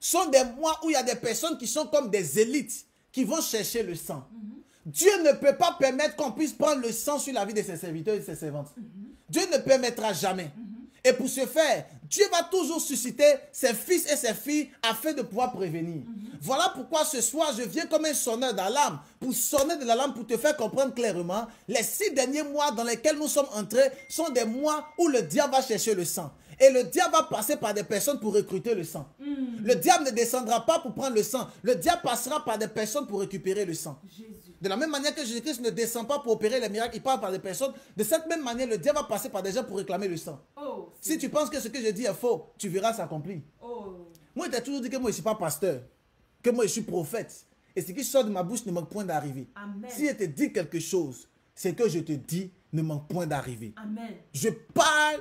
sont des mois où il y a des personnes qui sont comme des élites qui vont chercher le sang. Dieu ne peut pas permettre qu'on puisse prendre le sang sur la vie de ses serviteurs et de ses servantes. Dieu ne permettra jamais. Et pour ce faire, Dieu va toujours susciter ses fils et ses filles afin de pouvoir prévenir. Voilà pourquoi ce soir, je viens comme un sonneur d'alarme pour sonner de l'alarme pour te faire comprendre clairement les 6 derniers mois dans lesquels nous sommes entrés sont des mois où le diable va chercher le sang. Et le diable va passer par des personnes pour recruter le sang. Le diable ne descendra pas pour prendre le sang. Le diable passera par des personnes pour récupérer le sang. Jésus. De la même manière que Jésus-Christ ne descend pas pour opérer les miracles, il parle par des personnes. De cette même manière, le diable va passer par des gens pour réclamer le sang. Oh. Si tu penses que ce que je dis est faux, tu verras s'accomplir. Oh. Moi, je t'ai toujours dit que moi, je ne suis pas pasteur. Que moi, je suis prophète. Et ce qui sort de ma bouche ne manque point d'arriver. Amen. Si je te dis quelque chose, ce que je te dis ne manque point d'arriver. Amen. Je parle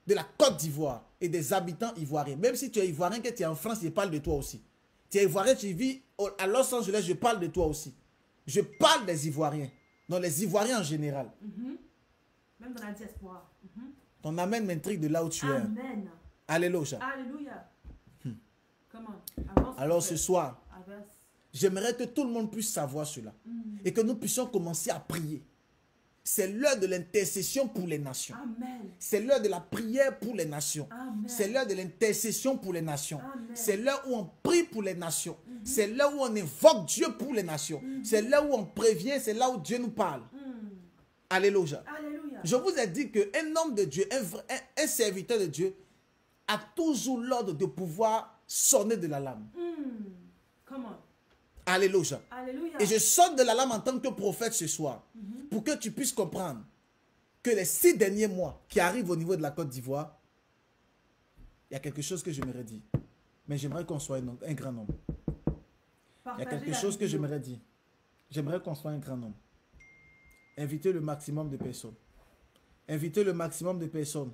de la Côte d'Ivoire et des habitants ivoiriens. Même si tu es ivoirien, que tu es en France, je parle de toi aussi. Tu es ivoirien, tu vis à Los Angeles, je parle de toi aussi. Je parle des Ivoiriens, donc les Ivoiriens en général. Même dans la diaspora. Ton amen m'intrigue de là où tu es. Amen. Alléluia. Alléluia. Comment? Avance. Alors ce soir, Avance. j'aimerais que tout le monde puisse savoir cela. Et que nous puissions commencer à prier. C'est l'heure de l'intercession pour les nations. Amen. C'est l'heure de la prière pour les nations. Amen. C'est l'heure de l'intercession pour les nations. Amen. C'est l'heure où on prie pour les nations. C'est l'heure où on évoque Dieu pour les nations. C'est l'heure où on prévient. C'est là où Dieu nous parle. Alléluia. Alléluia. Je vous ai dit qu'un homme de Dieu, un serviteur de Dieu, a toujours l'ordre de pouvoir sonner de l'alarme. Comment? Alléluia. Alléluia. Et je sonne de l'alarme en tant que prophète ce soir, pour que tu puisses comprendre que les 6 derniers mois qui arrivent au niveau de la Côte d'Ivoire, il y a quelque chose que j'aimerais dire. Mais j'aimerais qu'on soit un grand nombre. Il y a quelque chose que j'aimerais dire. J'aimerais qu'on soit un grand nombre. Invitez le maximum de personnes. Invitez le maximum de personnes.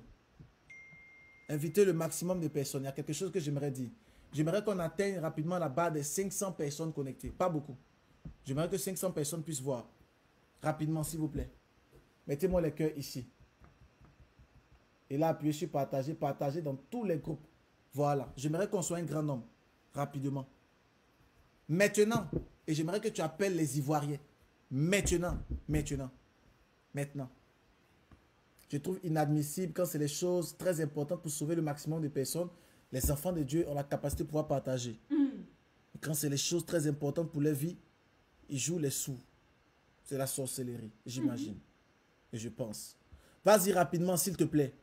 Invitez le maximum de personnes. Il y a quelque chose que j'aimerais dire. J'aimerais qu'on atteigne rapidement la barre des 500 personnes connectées. Pas beaucoup. J'aimerais que 500 personnes puissent voir. Rapidement, s'il vous plaît. Mettez-moi les cœurs ici. Et là, appuyez sur partager. Partagez dans tous les groupes. Voilà. J'aimerais qu'on soit un grand nombre. Rapidement. Maintenant. Et j'aimerais que tu appelles les Ivoiriens. Maintenant. Maintenant. Maintenant. Je trouve inadmissible quand c'est les choses très importantes pour sauver le maximum de personnes. Les enfants de Dieu ont la capacité de pouvoir partager. Et quand c'est les choses très importantes pour leur vie, ils jouent les sous. C'est la sorcellerie, j'imagine. Et je pense. Vas-y rapidement, s'il te plaît.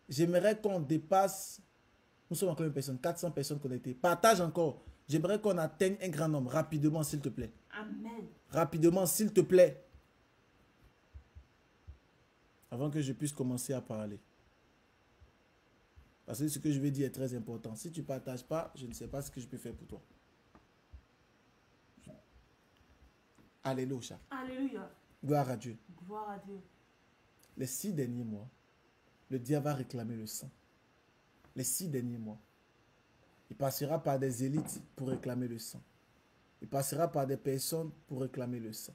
J'aimerais qu'on dépasse... Nous sommes encore une personne, 400 personnes connectées. Partage encore. J'aimerais qu'on atteigne un grand nombre. Rapidement, s'il te plaît. Amen. Rapidement, s'il te plaît. Avant que je puisse commencer à parler. Parce que ce que je vais dire est très important. Si tu ne partages pas, je ne sais pas ce que je peux faire pour toi. Alléluia. Alléluia. Gloire à Dieu. Gloire à Dieu. Les 6 derniers mois, le diable va réclamer le sang. Les 6 derniers mois. Il passera par des élites pour réclamer le sang. Il passera par des personnes pour réclamer le sang.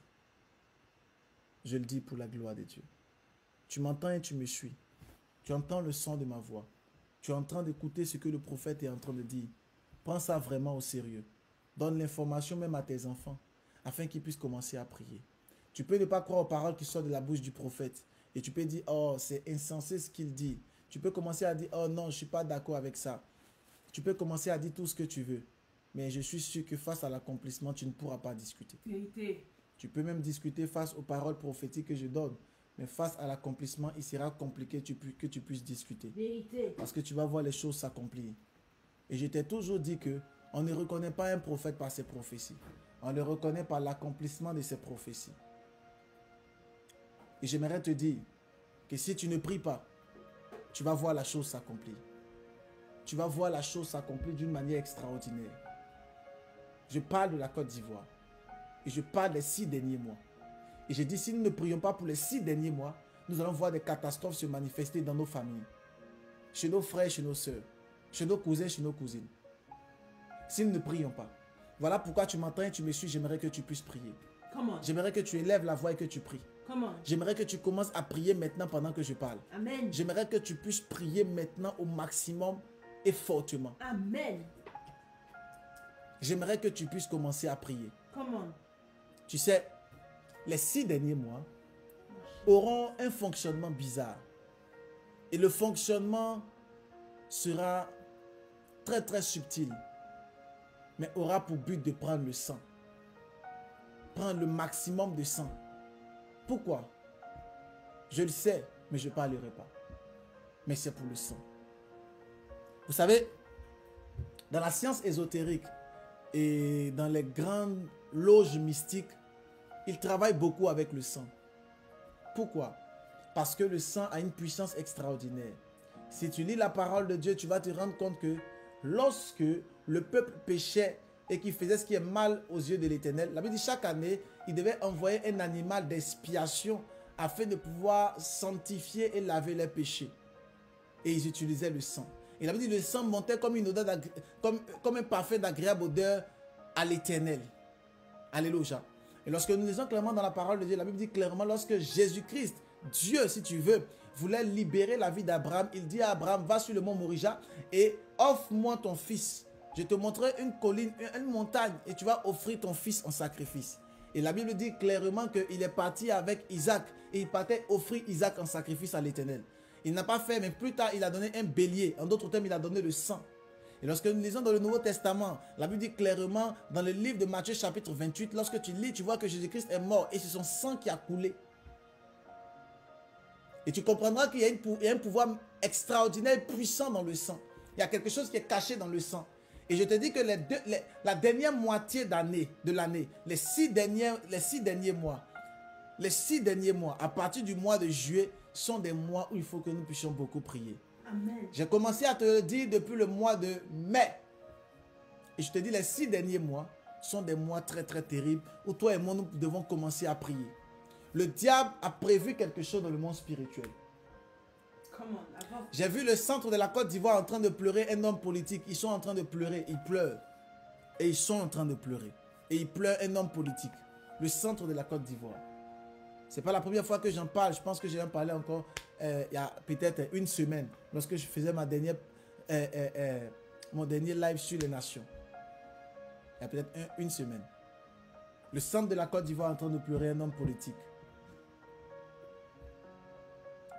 Je le dis pour la gloire de Dieu. Tu m'entends et tu me suis. Tu entends le son de ma voix. Tu es en train d'écouter ce que le prophète est en train de dire. Prends ça vraiment au sérieux. Donne l'information même à tes enfants afin qu'ils puissent commencer à prier. Tu peux ne pas croire aux paroles qui sortent de la bouche du prophète. Et tu peux dire, oh, c'est insensé ce qu'il dit. Tu peux commencer à dire, oh non, je ne suis pas d'accord avec ça. Tu peux commencer à dire tout ce que tu veux. Mais je suis sûr que face à l'accomplissement, tu ne pourras pas discuter. Vérité. Tu peux même discuter face aux paroles prophétiques que je donne. Mais face à l'accomplissement, il sera compliqué que tu puisses discuter. Vérité. Parce que tu vas voir les choses s'accomplir. Et je t'ai toujours dit que on ne reconnaît pas un prophète par ses prophéties. On le reconnaît par l'accomplissement de ses prophéties. Et j'aimerais te dire que si tu ne pries pas, tu vas voir la chose s'accomplir. Tu vas voir la chose s'accomplir d'une manière extraordinaire. Je parle de la Côte d'Ivoire. Et je parle des 6 derniers mois. Et je dis, si nous ne prions pas pour les 6 derniers mois, nous allons voir des catastrophes se manifester dans nos familles. Chez nos frères, chez nos sœurs. Chez nos cousins, chez nos cousines. Si nous ne prions pas. Voilà pourquoi tu m'entends et tu me suis. J'aimerais que tu puisses prier. Come on. J'aimerais que tu élèves la voix et que tu pries. Come on. J'aimerais que tu commences à prier maintenant pendant que je parle. Amen. J'aimerais que tu puisses prier maintenant au maximum et fortement. Amen. J'aimerais que tu puisses commencer à prier. Come on. Tu sais, les 6 derniers mois auront un fonctionnement bizarre. Et le fonctionnement sera très très subtil. Mais aura pour but de prendre le sang. Prendre le maximum de sang. Pourquoi? Je le sais, mais je ne parlerai pas. Mais c'est pour le sang. Vous savez, dans la science ésotérique et dans les grandes loges mystiques, ils travaillent beaucoup avec le sang. Pourquoi? Parce que le sang a une puissance extraordinaire. Si tu lis la parole de Dieu, tu vas te rendre compte que lorsque le peuple péchait et qu'il faisait ce qui est mal aux yeux de l'Éternel, la Bible dit chaque année, il devait envoyer un animal d'expiation afin de pouvoir sanctifier et laver les péchés. Et ils utilisaient le sang. Et la Bible dit le sang montait comme une odeur, comme un parfum d'agréable odeur à l'Éternel. Alléluia. Et lorsque nous lisons clairement dans la parole de Dieu, la Bible dit clairement, lorsque Jésus-Christ, Dieu si tu veux, voulait libérer la vie d'Abraham, il dit à Abraham, va sur le mont Morija et offre-moi ton fils. Je te montrerai une colline, une montagne et tu vas offrir ton fils en sacrifice. Et la Bible dit clairement qu'il est parti avec Isaac et il partait offrir Isaac en sacrifice à l'Éternel. Il n'a pas fait, mais plus tard, il a donné un bélier. En d'autres termes, il a donné le sang. Et lorsque nous lisons dans le Nouveau Testament, la Bible dit clairement dans le livre de Matthieu chapitre 28, lorsque tu lis, tu vois que Jésus-Christ est mort et c'est son sang qui a coulé. Et tu comprendras qu'il y a un pouvoir extraordinaire, puissant dans le sang. Il y a quelque chose qui est caché dans le sang. Et je te dis que la dernière moitié de l'année, les 6 derniers mois, à partir du mois de juillet, sont des mois où il faut que nous puissions beaucoup prier. Amen. J'ai commencé à te le dire depuis le mois de mai. Et je te dis, les 6 derniers mois sont des mois très très terribles où toi et moi, nous devons commencer à prier. Le diable a prévu quelque chose dans le monde spirituel. J'ai vu le centre de la Côte d'Ivoire en train de pleurer un homme politique. Ils sont en train de pleurer, ils pleurent. Et ils sont en train de pleurer. Et ils pleurent un homme politique. Le centre de la Côte d'Ivoire. Ce n'est pas la première fois que j'en parle. Je pense que j'ai en parlé encore il y a peut-être une semaine. Lorsque je faisais mon dernier live sur les nations. Il y a peut-être une semaine. Le centre de la Côte d'Ivoire est en train de pleurer un homme politique.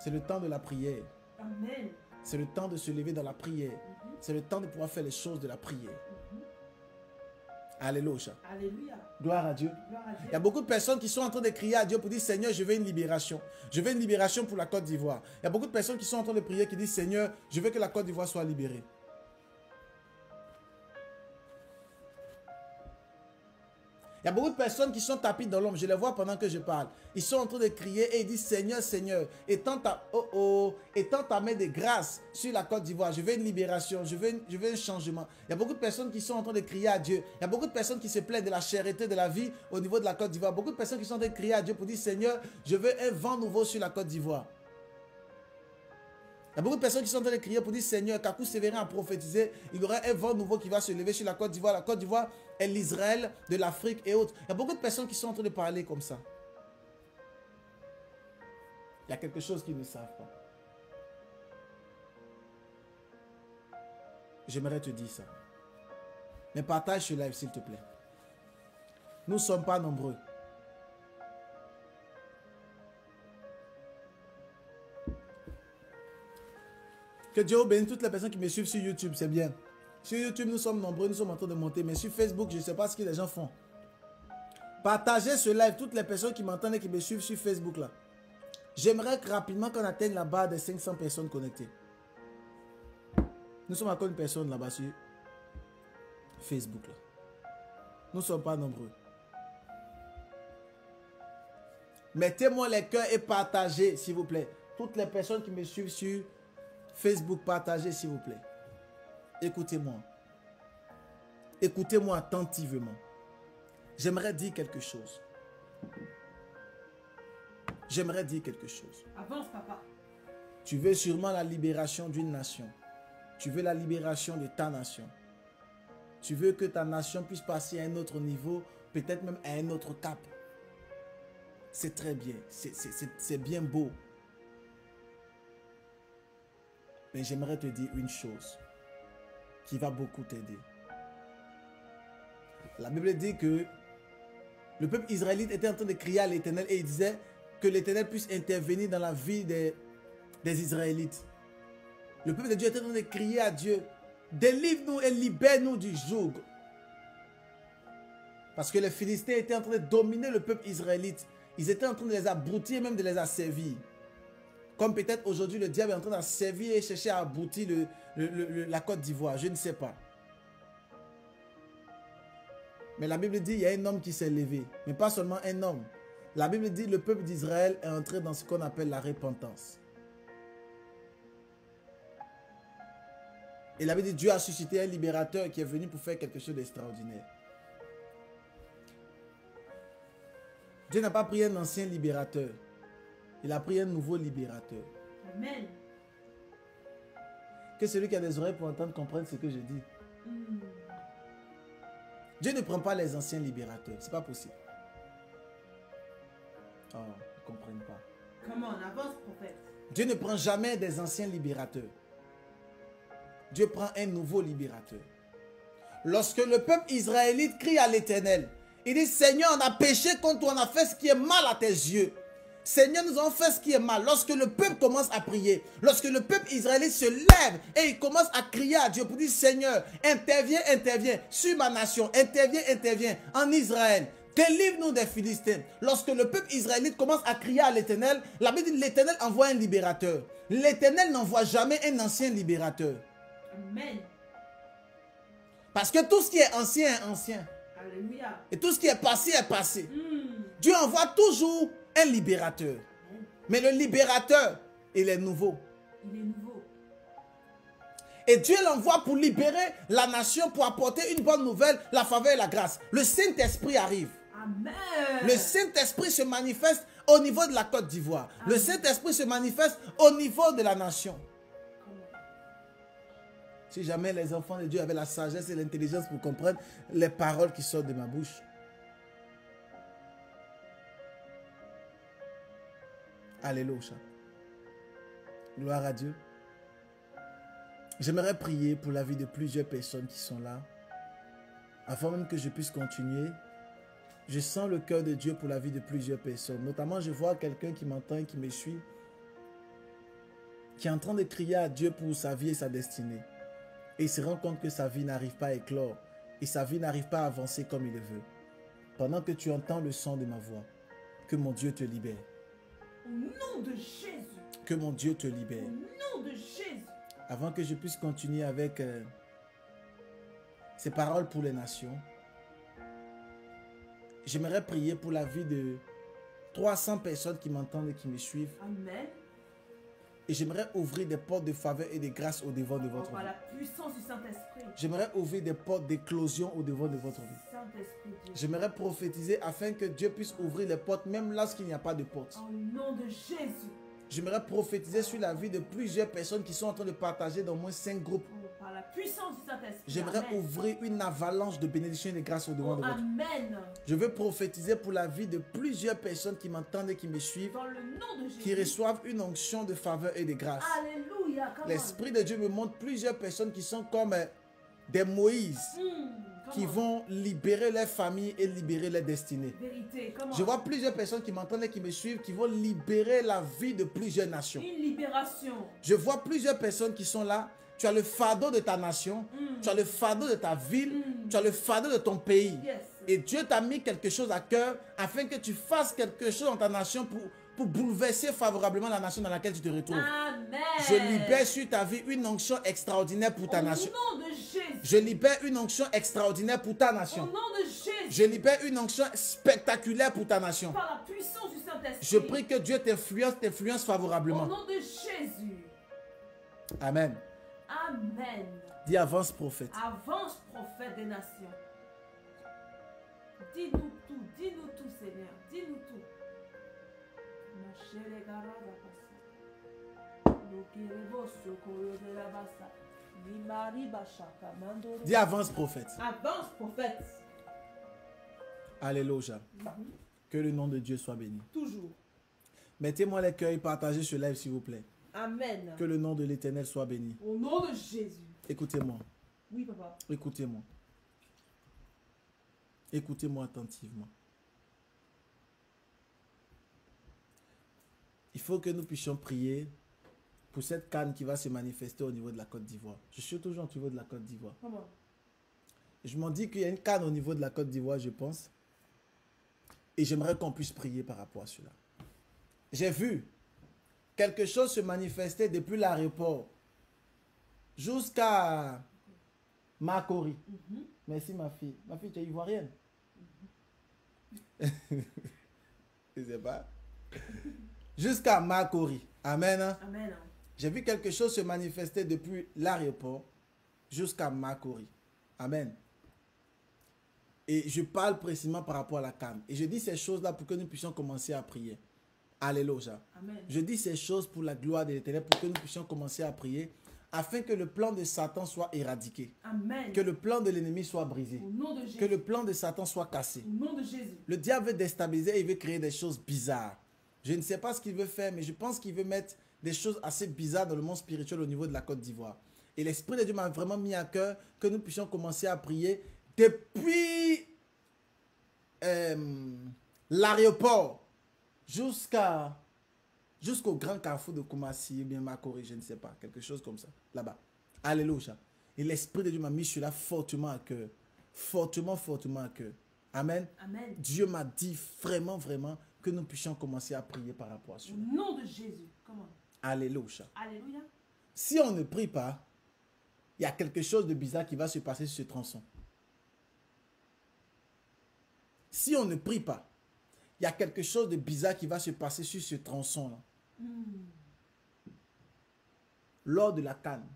C'est le temps de la prière. Amen. C'est le temps de se lever dans la prière. C'est le temps de pouvoir faire les choses de la prière. Alléluia. Alléluia. Gloire à Dieu. Gloire à Dieu. Il y a beaucoup de personnes qui sont en train de crier à Dieu pour dire Seigneur, je veux une libération. Je veux une libération pour la Côte d'Ivoire. Il y a beaucoup de personnes qui sont en train de prier qui disent Seigneur, je veux que la Côte d'Ivoire soit libérée. Il y a beaucoup de personnes qui sont tapis dans l'ombre. Je les vois pendant que je parle. Ils sont en train de crier et ils disent Seigneur, Seigneur, étends ta main de grâce sur la Côte d'Ivoire. Je veux une libération. Je veux un changement. Il y a beaucoup de personnes qui sont en train de crier à Dieu. Il y a beaucoup de personnes qui se plaignent de la cherté de la vie au niveau de la Côte d'Ivoire. Beaucoup de personnes qui sont en train de crier à Dieu pour dire Seigneur, je veux un vent nouveau sur la Côte d'Ivoire. Il y a beaucoup de personnes qui sont en train de crier pour dire Seigneur, Kakou Sévérin a prophétisé, il y aura un vent nouveau qui va se lever sur la Côte d'Ivoire. La Côte d'Ivoire est l'Israël de l'Afrique et autres. Il y a beaucoup de personnes qui sont en train de parler comme ça. Il y a quelque chose qu'ils ne savent pas. J'aimerais te dire ça. Mais partage ce live s'il te plaît. Nous ne sommes pas nombreux. Que Dieu bénisse toutes les personnes qui me suivent sur YouTube, c'est bien. Sur YouTube, nous sommes nombreux, nous sommes en train de monter. Mais sur Facebook, je ne sais pas ce que les gens font. Partagez ce live, toutes les personnes qui m'entendent et qui me suivent sur Facebook là. J'aimerais rapidement qu'on atteigne la barre des 500 personnes connectées. Nous sommes encore une personne là-bas sur Facebook là. Nous ne sommes pas nombreux. Mettez-moi les cœurs et partagez, s'il vous plaît. Toutes les personnes qui me suivent sur Facebook, partagez s'il vous plaît. Écoutez-moi. Écoutez-moi attentivement. J'aimerais dire quelque chose. J'aimerais dire quelque chose. Avance, papa. Tu veux sûrement la libération d'une nation. Tu veux la libération de ta nation. Tu veux que ta nation puisse passer à un autre niveau, peut-être même à un autre cap. C'est très bien. C'est bien beau. Mais j'aimerais te dire une chose qui va beaucoup t'aider. La Bible dit que le peuple israélite était en train de crier à l'Éternel et il disait que l'Éternel puisse intervenir dans la vie des Israélites. Le peuple de Dieu était en train de crier à Dieu, délivre-nous et libère-nous du joug. Parce que les Philistins étaient en train de dominer le peuple israélite. Ils étaient en train de les abrutir, même de les asservir. Comme peut-être aujourd'hui le diable est en train d'asservir et chercher à aboutir la Côte d'Ivoire. Je ne sais pas. Mais la Bible dit qu'il y a un homme qui s'est levé. Mais pas seulement un homme. La Bible dit que le peuple d'Israël est entré dans ce qu'on appelle la repentance. Et la Bible dit que Dieu a suscité un libérateur qui est venu pour faire quelque chose d'extraordinaire. Dieu n'a pas pris un ancien libérateur. Il a pris un nouveau libérateur. Amen. Que celui qui a des oreilles pour entendre comprenne ce que je dis. Dieu ne prend pas les anciens libérateurs. Ce n'est pas possible. Oh, ils ne comprennent pas. Comment on avance, prophète? Dieu ne prend jamais des anciens libérateurs. Dieu prend un nouveau libérateur. Lorsque le peuple israélite crie à l'Éternel, il dit Seigneur, on a péché contre toi, on a fait ce qui est mal à tes yeux. Seigneur, nous avons fait ce qui est mal. Lorsque le peuple commence à prier, lorsque le peuple israélite se lève et il commence à crier à Dieu pour dire Seigneur, interviens, interviens sur ma nation, interviens, interviens en Israël. Délivre-nous des Philistins. Lorsque le peuple israélite commence à crier à l'Éternel, la Bible dit l'Éternel envoie un libérateur. L'Éternel n'envoie jamais un ancien libérateur. Amen. Parce que tout ce qui est ancien est ancien. Alléluia. Et tout ce qui est passé est passé. Dieu envoie toujours un libérateur. Mais le libérateur, il est nouveau. Il est nouveau. Et Dieu l'envoie pour libérer la nation, pour apporter une bonne nouvelle, la faveur et la grâce. Le Saint-Esprit arrive. Amen. Le Saint-Esprit se manifeste au niveau de la Côte d'Ivoire. Le Saint-Esprit se manifeste au niveau de la nation. Si jamais les enfants de Dieu avaient la sagesse et l'intelligence pour comprendre les paroles qui sortent de ma bouche. Alléluia. Gloire à Dieu. J'aimerais prier pour la vie de plusieurs personnes qui sont là. Avant même que je puisse continuer, je sens le cœur de Dieu pour la vie de plusieurs personnes. Notamment, je vois quelqu'un qui m'entend et qui me suit. qui est en train de crier à Dieu pour sa vie et sa destinée. Et il se rend compte que sa vie n'arrive pas à éclore et sa vie n'arrive pas à avancer comme il le veut. Pendant que tu entends le son de ma voix, que mon Dieu te libère. Au nom de Jésus. Que mon Dieu te libère. Au nom de Jésus. Avant que je puisse continuer avec ces paroles pour les nations, j'aimerais prier pour la vie de 300 personnes qui m'entendent et qui me suivent. Amen. Et j'aimerais ouvrir des portes de faveur et de grâce au devant de votre Par vie. la puissance du Saint-Esprit. J'aimerais ouvrir des portes d'éclosion au devant de votre vie. Saint-Esprit Dieu. J'aimerais prophétiser afin que Dieu puisse ouvrir les portes même lorsqu'il n'y a pas de porte. Au nom de Jésus. J'aimerais prophétiser sur la vie de plusieurs personnes qui sont en train de partager dans moins 5 groupes. Oh, par la puissance du Saint-Esprit. J'aimerais Amen. ouvrir une avalanche de bénédictions et de grâce au devant Oh, de votre vie. Amen. Je veux prophétiser pour la vie de plusieurs personnes qui m'entendent et qui me suivent, Dans le nom de Jésus. qui reçoivent une onction de faveur et de grâce. Alléluia. Come on. L'Esprit de Dieu me montre plusieurs personnes qui sont comme des Moïse, Come qui on. vont libérer leur famille et libérer leur destinée. Vérité. Come on. Je vois plusieurs personnes qui m'entendent et qui me suivent, qui vont libérer la vie de plusieurs nations. Une libération. Je vois plusieurs personnes qui sont là. Tu as le fardeau de ta nation, tu as le fardeau de ta ville, tu as le fardeau de ton pays. Yes. Et Dieu t'a mis quelque chose à cœur afin que tu fasses quelque chose dans ta nation pour bouleverser favorablement la nation dans laquelle tu te retrouves. Amen. Je libère sur ta vie une onction extraordinaire pour ta nation. Au nom de Jésus. Je libère une onction extraordinaire pour ta Au nation. nom de Jésus. Je libère une onction spectaculaire pour ta nation. Par la puissance du Saint-Esprit. Je prie que Dieu t'influence Au favorablement. nom de Jésus. Amen. Amen. Dis avance prophète. Avance, prophète des nations. Dis-nous tout, Seigneur. Dis-nous tout. Ma chérie Garada Bassa. Lokirebo Sokoro de la Bassa. Nimari Bashaka Mandoro. Dis avance prophète. Avance, prophète. Alléluia. Que le nom de Dieu soit béni. Toujours. Mettez-moi les cœurs et partagez ce live s'il vous plaît. Amen. Que le nom de l'Éternel soit béni. Au nom de Jésus. Écoutez-moi. Oui, papa. Écoutez-moi. Écoutez-moi attentivement. Il faut que nous puissions prier pour cette canne qui va se manifester au niveau de la Côte d'Ivoire. Je suis toujours au niveau de la Côte d'Ivoire. Comment? Je m'en dis qu'il y a une canne au niveau de la Côte d'Ivoire, je pense. Et j'aimerais qu'on puisse prier par rapport à cela. J'ai vu quelque chose se manifester depuis l'aéroport jusqu'à Makori. Merci ma fille. Ma fille, tu es ivoirienne? Je ne sais pas. Jusqu'à Makori. Amen. Hein? Amen. J'ai vu quelque chose se manifester depuis l'aéroport jusqu'à Makori. Amen. Et je parle précisément par rapport à la canne. Et je dis ces choses-là pour que nous puissions commencer à prier. Alléluia. Amen. Je dis ces choses pour la gloire de l'Éternel, pour que nous puissions commencer à prier, afin que le plan de Satan soit éradiqué. Amen. Que le plan de l'ennemi soit brisé. Au nom de Jésus. Que le plan de Satan soit cassé. Au nom de Jésus. Le diable veut déstabiliser et il veut créer des choses bizarres. Je ne sais pas ce qu'il veut faire, mais je pense qu'il veut mettre des choses assez bizarres dans le monde spirituel au niveau de la Côte d'Ivoire. Et l'Esprit de Dieu m'a vraiment mis à cœur que nous puissions commencer à prier depuis l'aéroport jusqu'au grand carrefour de Koumassi, ou bien Makori, je ne sais pas, quelque chose comme ça, là-bas. Alléluia. Et l'Esprit de Dieu m'a mis cela fortement à cœur. Fortement, fortement à cœur. Amen. Amen. Dieu m'a dit vraiment, vraiment que nous puissions commencer à prier par rapport à Au cela. nom de Jésus. Comment? Alléluia. Alléluia. Si on ne prie pas, il y a quelque chose de bizarre qui va se passer sur ce tronçon. Si on ne prie pas, il y a quelque chose de bizarre qui va se passer sur ce tronçon-là. Lors de la canne.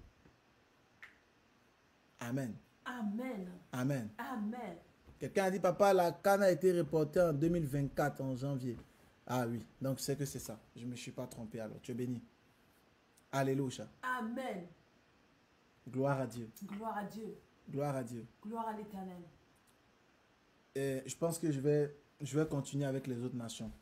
Amen. Amen. Amen. Amen. Quelqu'un a dit, papa, la canne a été reportée en 2024, en janvier. Ah oui, donc c'est que c'est ça. Je ne me suis pas trompé alors. Tu es béni. Alléluia. Amen. Gloire à Dieu. Gloire à Dieu. Gloire à Dieu. Gloire à l'Éternel. Et je pense que je vais continuer avec les autres nations.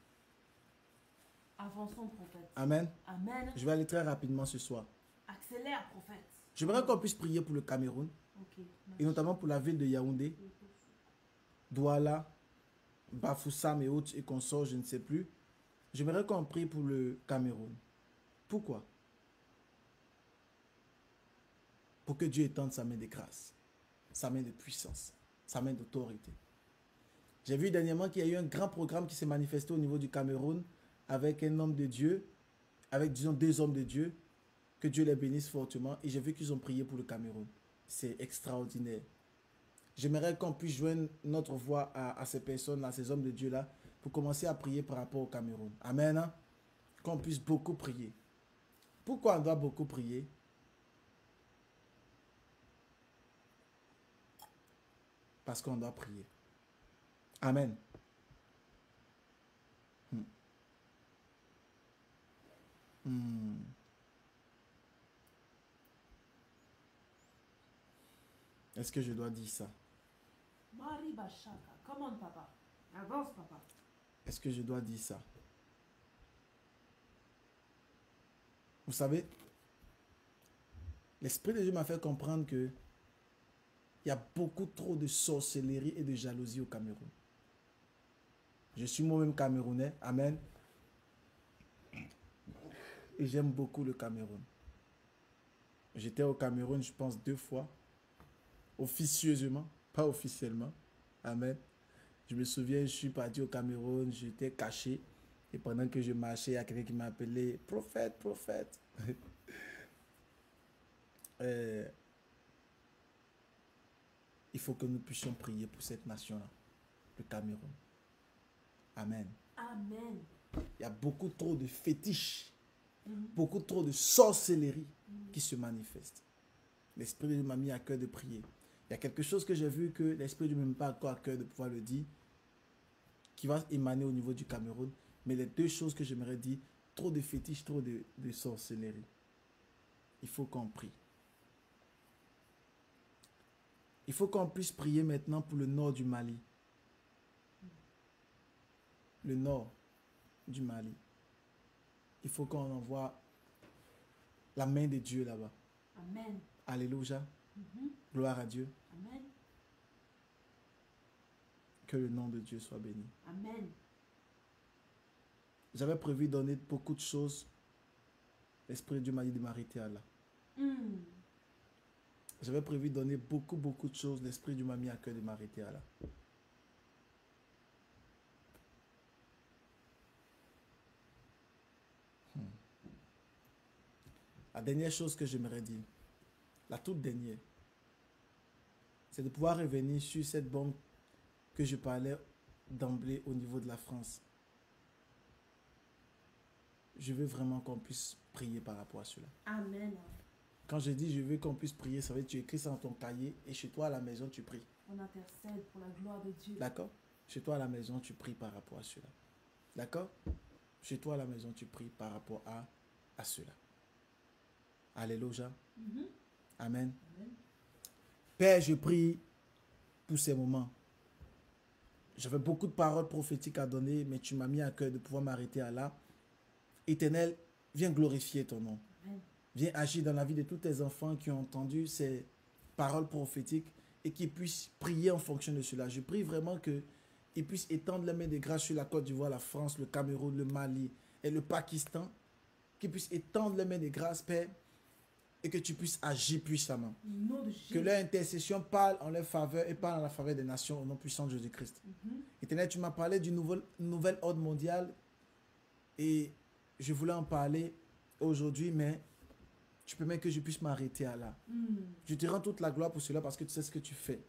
Avançons, prophète. Amen. Amen. Je vais aller très rapidement ce soir. Accélère, prophète. J'aimerais qu'on puisse prier pour le Cameroun, Ok. et notamment pour la ville de Yaoundé, Douala, Bafoussam et autres et consorts, je ne sais plus. J'aimerais qu'on prie pour le Cameroun. Pourquoi? pour que Dieu étende sa main de grâce, sa main de puissance, sa main d'autorité. J'ai vu dernièrement qu'il y a eu un grand programme qui s'est manifesté au niveau du Cameroun avec un homme de Dieu, avec disons 2 hommes de Dieu, que Dieu les bénisse fortement. Et j'ai vu qu'ils ont prié pour le Cameroun. C'est extraordinaire. J'aimerais qu'on puisse joindre notre voix à ces personnes, à ces hommes de Dieu-là, pour commencer à prier par rapport au Cameroun. Amen. Hein? Qu'on puisse beaucoup prier. Pourquoi on doit beaucoup prier? Parce qu'on doit prier. Amen. Est-ce que je dois dire ça? Marie Bachaka. Comment, papa? Avance, papa. Est-ce que je dois dire ça? Vous savez, l'Esprit de Dieu m'a fait comprendre que il y a beaucoup trop de sorcellerie et de jalousie au Cameroun. Je suis moi-même camerounais. Amen. Et j'aime beaucoup le Cameroun. J'étais au Cameroun, je pense, 2 fois. Officieusement, pas officiellement. Amen. Je me souviens, je suis parti au Cameroun, j'étais caché. Et pendant que je marchais, il y a quelqu'un qui m'a appelé prophète, prophète. Il faut que nous puissions prier pour cette nation-là, le Cameroun. Amen. Amen. Il y a beaucoup trop de fétiches, beaucoup trop de sorcellerie qui se manifestent. L'Esprit de Dieu m'a mis à cœur de prier. Il y a quelque chose que j'ai vu que l'Esprit de Dieu ne m'a pas encore à cœur de pouvoir le dire, qui va émaner au niveau du Cameroun. Mais les 2 choses que j'aimerais dire, trop de fétiches, trop de sorcellerie. Il faut qu'on prie. Il faut qu'on puisse prier maintenant pour le nord du Mali. Le nord du Mali. Il faut qu'on envoie la main de Dieu là-bas. Amen. Alléluia. Gloire à Dieu. Amen. Que le nom de Dieu soit béni. Amen. J'avais prévu de donner beaucoup de choses. L'Esprit de Dieu m'a dit de m'arrêter à là. J'avais prévu de donner beaucoup de choses. L'Esprit de Dieu m'a mis à cœur de m'arrêter à là. La dernière chose que j'aimerais dire, la toute dernière, c'est de pouvoir revenir sur cette bombe que je parlais d'emblée au niveau de la France. Je veux vraiment qu'on puisse prier par rapport à cela. Amen. Quand je dis je veux qu'on puisse prier, ça veut dire que tu écris ça dans ton cahier et chez toi à la maison tu pries. On intercède pour la gloire de Dieu. D'accord? Chez toi à la maison tu pries par rapport à cela. D'accord? Chez toi à la maison tu pries par rapport à cela. Alléluia. Amen. Amen. Père, je prie pour ces moments. J'avais beaucoup de paroles prophétiques à donner, mais tu m'as mis à cœur de pouvoir m'arrêter à là. Éternel, viens glorifier ton nom. Amen. Viens agir dans la vie de tous tes enfants qui ont entendu ces paroles prophétiques et qui puissent prier en fonction de cela. Je prie vraiment qu'ils puissent étendre les mains de grâce sur la Côte d'Ivoire, la France, le Cameroun, le Mali et le Pakistan. Qu'ils puissent étendre les mains de grâce, Père, et que tu puisses agir puissamment. Au nom de Jésus. Que leur intercession parle en leur faveur et parle en la faveur des nations au nom puissant de Jésus-Christ. Éternel, tu m'as parlé du nouvel ordre mondial et je voulais en parler aujourd'hui, mais tu permets que je puisse m'arrêter à là. Je te rends toute la gloire pour cela parce que tu sais ce que tu fais.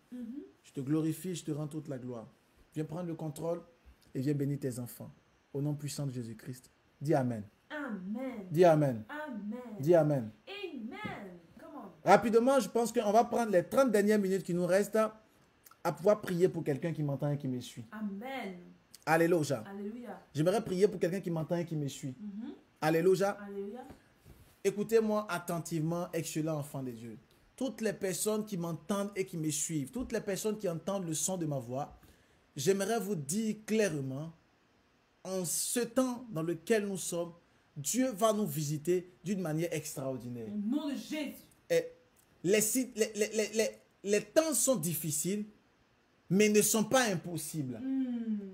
Je te glorifie, je te rends toute la gloire. Viens prendre le contrôle et viens bénir tes enfants. Au nom puissant de Jésus-Christ. Dis Amen. Amen. Dis Amen. Amen. Dis Amen. Amen. Come on. Rapidement, je pense qu'on va prendre les 30 dernières minutes qui nous restent à pouvoir prier pour quelqu'un qui m'entend et qui me suit. Amen. Alléluia. Alléluia. J'aimerais prier pour quelqu'un qui m'entend et qui me suit. Alléluia. Alléluia. Écoutez-moi attentivement, excellent enfant de Dieu. Toutes les personnes qui m'entendent et qui me suivent, toutes les personnes qui entendent le son de ma voix, j'aimerais vous dire clairement, en ce temps dans lequel nous sommes, Dieu va nous visiter d'une manière extraordinaire. Au nom de Jésus. Et les temps sont difficiles, mais ne sont pas impossibles.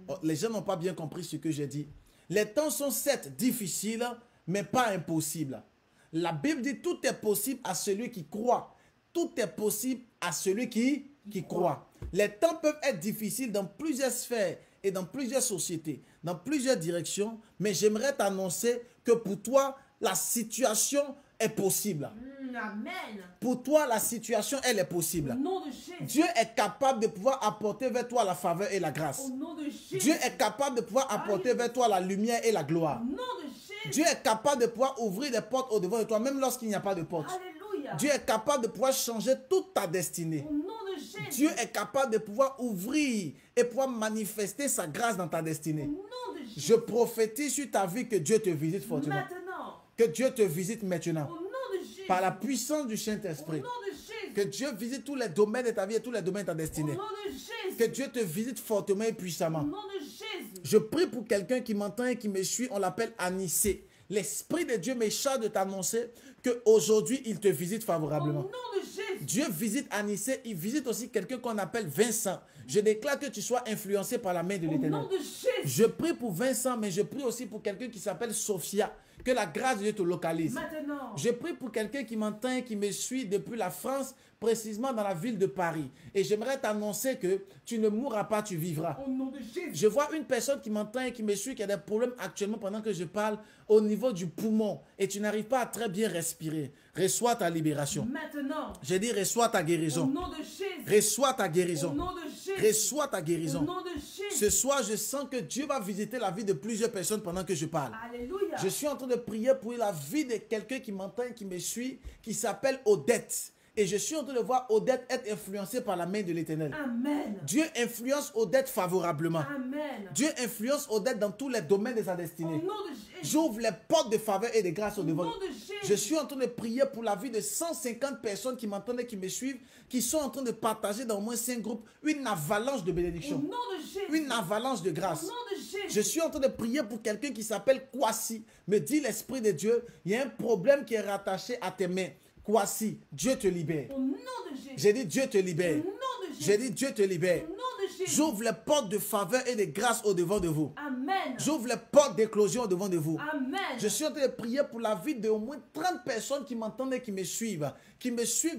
Oh, les gens n'ont pas bien compris ce que j'ai dit. Les temps sont certes difficiles, mais pas impossibles. La Bible dit tout est possible à celui qui croit. tout est possible à celui qui croit. Les temps peuvent être difficiles dans plusieurs sphères et dans plusieurs sociétés, dans plusieurs directions, mais j'aimerais t'annoncer que pour toi, la situation est possible. Amen. Pour toi, la situation, elle est possible. Au nom de Jésus. Dieu est capable de pouvoir apporter vers toi la faveur et la grâce. Au nom de Jésus. Dieu est capable de pouvoir apporter vers toi la lumière et la gloire. Au nom de Jésus. Dieu est capable de pouvoir ouvrir des portes au devant de toi, même lorsqu'il n'y a pas de porte. Alléluia. Dieu est capable de pouvoir changer toute ta destinée. Au nom de Jésus. Dieu est capable de pouvoir ouvrir et pouvoir manifester sa grâce dans ta destinée. Au nom de Jésus. Je prophétise sur ta vie que Dieu te visite fortement. Maintenant. Que Dieu te visite maintenant. Au nom de Jésus. Par la puissance du Au Saint-Esprit. nom de Jésus. Que Dieu visite tous les domaines de ta vie et tous les domaines de ta Au destinée. nom de Jésus. Que Dieu te visite fortement et Au puissamment. nom de Jésus. Je prie pour quelqu'un qui m'entend et qui me suit. On l'appelle Anissé. L'Esprit de Dieu me charge de t'annoncer qu'aujourd'hui, il te visite Au favorablement. nom de Jésus. Dieu visite Anissé. Il visite aussi quelqu'un qu'on appelle Vincent. Je déclare que tu sois influencé par la main de Au l'Éternel. nom de Jésus. Je prie pour Vincent, mais je prie aussi pour quelqu'un qui s'appelle Sophia. Que la grâce de Dieu te localise. Maintenant. Je prie pour quelqu'un qui m'entend et qui me suit depuis la France, précisément dans la ville de Paris. Et j'aimerais t'annoncer que tu ne mourras pas, tu vivras. Au nom de Jésus. Je vois une personne qui m'entend et qui me suit, qui a des problèmes actuellement pendant que je parle au niveau du poumon. Et tu n'arrives pas à très bien respirer. Reçois ta libération. Maintenant. J'ai dit reçois ta Au guérison. nom de Jésus. Reçois ta Au guérison. nom de Jésus. Reçois ta Au guérison. nom de Jésus. Ce soir, je sens que Dieu va visiter la vie de plusieurs personnes pendant que je parle. Alléluia. Je suis en train de prier pour la vie de quelqu'un qui m'entend et qui me suit, qui s'appelle Odette. Et je suis en train de voir Odette être influencée par la main de l'Éternel. Amen. Dieu influence Odette favorablement. Amen. Dieu influence Odette dans tous les domaines de sa Au destinée. nom de Jésus. J'ouvre les portes de faveur et de grâce au Au devant. nom de Jésus. Je suis en train de prier pour la vie de 150 personnes qui m'entendent et qui me suivent, qui sont en train de partager dans au moins 5 groupes une avalanche de Au bénédictions, nom de Jésus. une avalanche de Au grâce. nom de Jésus. Je suis en train de prier pour quelqu'un qui s'appelle Kwasi. Me dit l'Esprit de Dieu, il y a un problème qui est rattaché à tes mains. Kwasi, Dieu te libère. Au nom de Jésus. J'ai dit Dieu te Au libère. nom de Jésus. J'ai dit Dieu te libère. Au nom de Jésus. J'ouvre les portes de faveur et de grâce au devant de vous. Amen. J'ouvre les portes d'éclosion au devant de vous. Amen. Je suis en train de prier pour la vie d'au moins 30 personnes qui m'entendent et qui me suivent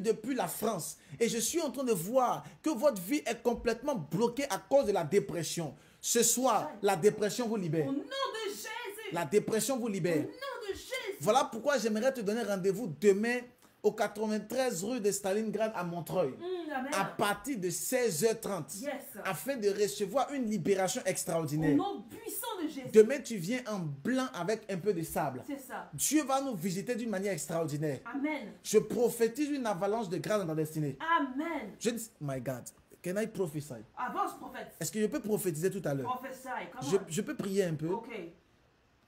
depuis la France. Et je suis en train de voir que votre vie est complètement bloquée à cause de la dépression. Ce soir, la dépression vous libère. Au nom de Jésus. La dépression vous Au libère. nom de Jésus. Voilà pourquoi j'aimerais te donner rendez-vous demain au 93 rue de Stalingrad à Montreuil. Amen. À partir de 16h30. Yes. Afin de recevoir une libération Au extraordinaire. nom puissant de Jésus. Demain, tu viens en blanc avec un peu de sable. C'est ça. Dieu va nous visiter d'une manière extraordinaire. Amen. Je prophétise une avalanche de grâce dans ta destinée. Amen. Je dis, my God, can I prophesy? Avance, prophète. Est-ce que je peux prophétiser tout à l'heure? Prophesy. Come on. Je peux prier un peu. Ok.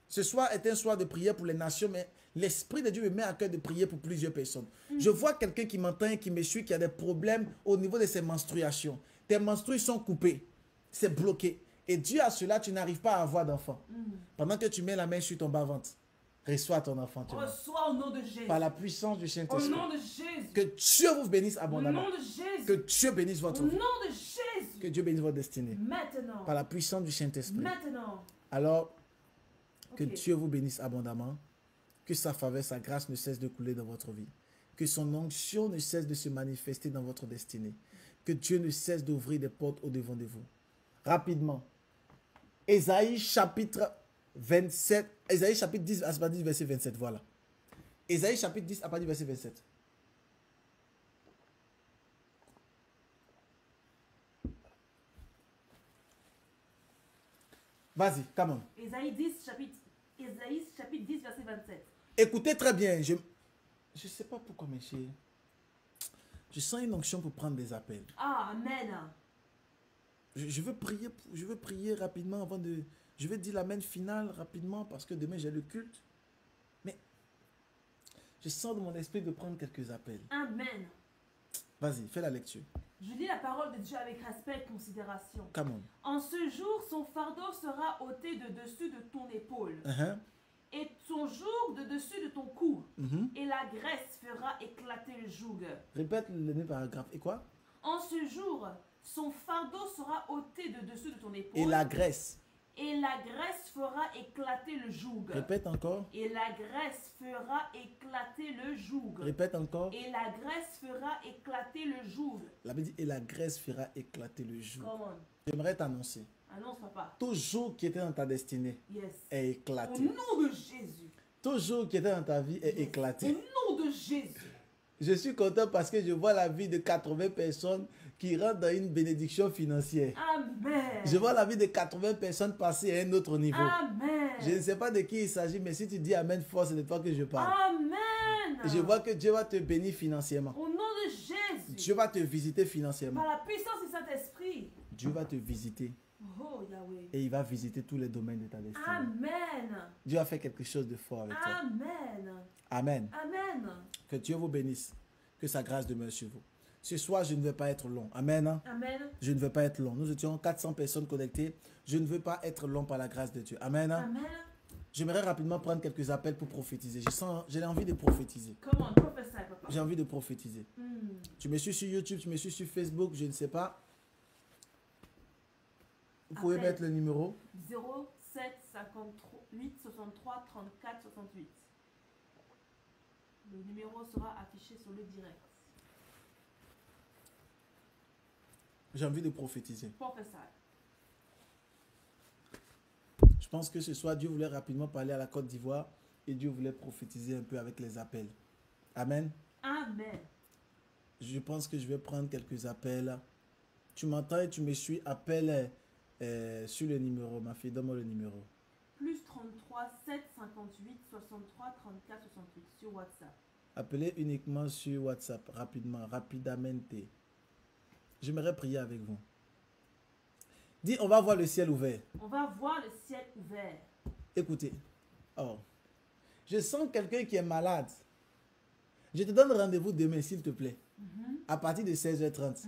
Ce soir est un soir de prière pour les nations, mais l'Esprit de Dieu me met à cœur de prier pour plusieurs personnes. Je vois quelqu'un qui m'entend et qui me suit, qui a des problèmes au niveau de ses menstruations. Tes menstrues sont coupées, c'est bloqué. Et Dieu à cela, tu n'arrives pas à avoir d'enfant. Pendant que tu mets la main sur ton bas-ventre, reçois ton enfant. Tu vois. Reçois au nom de Jésus. Par la puissance du Au Saint-Esprit. nom de Jésus. Que Dieu vous bénisse Au abondamment. nom de Jésus. Que Dieu bénisse Au votre nom vie. de Jésus. Que Dieu bénisse votre destinée. Maintenant. Par la puissance du Saint-Esprit. Maintenant. Alors, que Ok. Dieu vous bénisse abondamment. Que sa faveur, sa grâce ne cesse de couler dans votre vie. Que son onction ne cesse de se manifester dans votre destinée. Que Dieu ne cesse d'ouvrir des portes au devant de vous. Rapidement. Ésaïe chapitre 27. Ésaïe chapitre 10 à partir du verset 27. Voilà. Ésaïe chapitre 10 à partir du verset 27. Vas-y, come on. Ésaïe 10, chapitre 10, verset 27. Écoutez très bien. Je ne sais pas pourquoi, mes chéris. Je sens une onction pour prendre des appels. Ah, Amen. Je veux prier rapidement avant de... Je vais dire l'amen final rapidement parce que demain j'ai le culte. Mais je sens de mon esprit de prendre quelques appels. Amen. Vas-y, fais la lecture. Je lis la parole de Dieu avec respect et considération. Come on. En ce jour, son fardeau sera ôté de dessus de ton épaule, Uh-huh. et son joug de dessus de ton cou, Mhm. et la graisse fera éclater le joug. Répète le même paragraphe. Et quoi? En ce jour, son fardeau sera ôté de dessus de ton épaule, Et la graisse. Et la graisse fera éclater le joug. Répète encore. Et la graisse fera éclater le joug. Répète encore. Et la graisse fera éclater le joug. La Bible dit, et la graisse fera éclater le joug. Come on. J'aimerais t'annoncer. Annonce, papa. Tout joug qui était dans ta destinée Yes. est Au éclaté. nom de Jésus. Tout joug qui était dans ta vie est Au éclaté. nom de Jésus. Je suis content parce que je vois la vie de 80 personnes qui rentrent dans une bénédiction financière. Amen. Je vois la vie de 80 personnes passer à un autre niveau. Amen. Je ne sais pas de qui il s'agit, mais si tu dis Amen fort, c'est de toi que je parle. Amen. Je vois que Dieu va te bénir financièrement. Au nom de Jésus. Dieu va te visiter financièrement. Par la puissance du Saint-Esprit. Dieu va te visiter Oh Yahweh. et il va visiter tous les domaines de ta destinée. Amen. Dieu a fait quelque chose de fort avec toi. Amen. Amen. Amen. Que Dieu vous bénisse. Que sa grâce demeure sur vous. Ce soir, je ne vais pas être long. Amen. Hein? Amen. Je ne veux pas être long. Nous étions 400 personnes connectées. Je ne veux pas être long par la grâce de Dieu. Amen. Hein? Amen. J'aimerais rapidement prendre quelques appels pour prophétiser. J'ai envie de prophétiser. Come on, prophesy, papa. J'ai envie de prophétiser. Tu me suis sur YouTube, tu me suis sur Facebook, je ne sais pas. Vous pouvez Appel. mettre le numéro. 07 58 63 34 68. Le numéro sera affiché sur le direct. J'ai envie de prophétiser. Prophesy. Je pense que ce soir, Dieu voulait rapidement parler à la Côte d'Ivoire et Dieu voulait prophétiser un peu avec les appels. Amen. Amen. Je pense que je vais prendre quelques appels. Tu m'entends et tu me suis. Appelle sur le numéro. Ma fille, donne-moi le numéro. Plus 33 7 58 63 34 68 sur WhatsApp. Appelez uniquement sur WhatsApp, rapidement, rapidamente. J'aimerais prier avec vous. Dis, on va voir le ciel ouvert. On va voir le ciel ouvert. Écoutez. Oh. Je sens quelqu'un qui est malade. Je te donne rendez-vous demain, s'il te plaît. À partir de 16h30.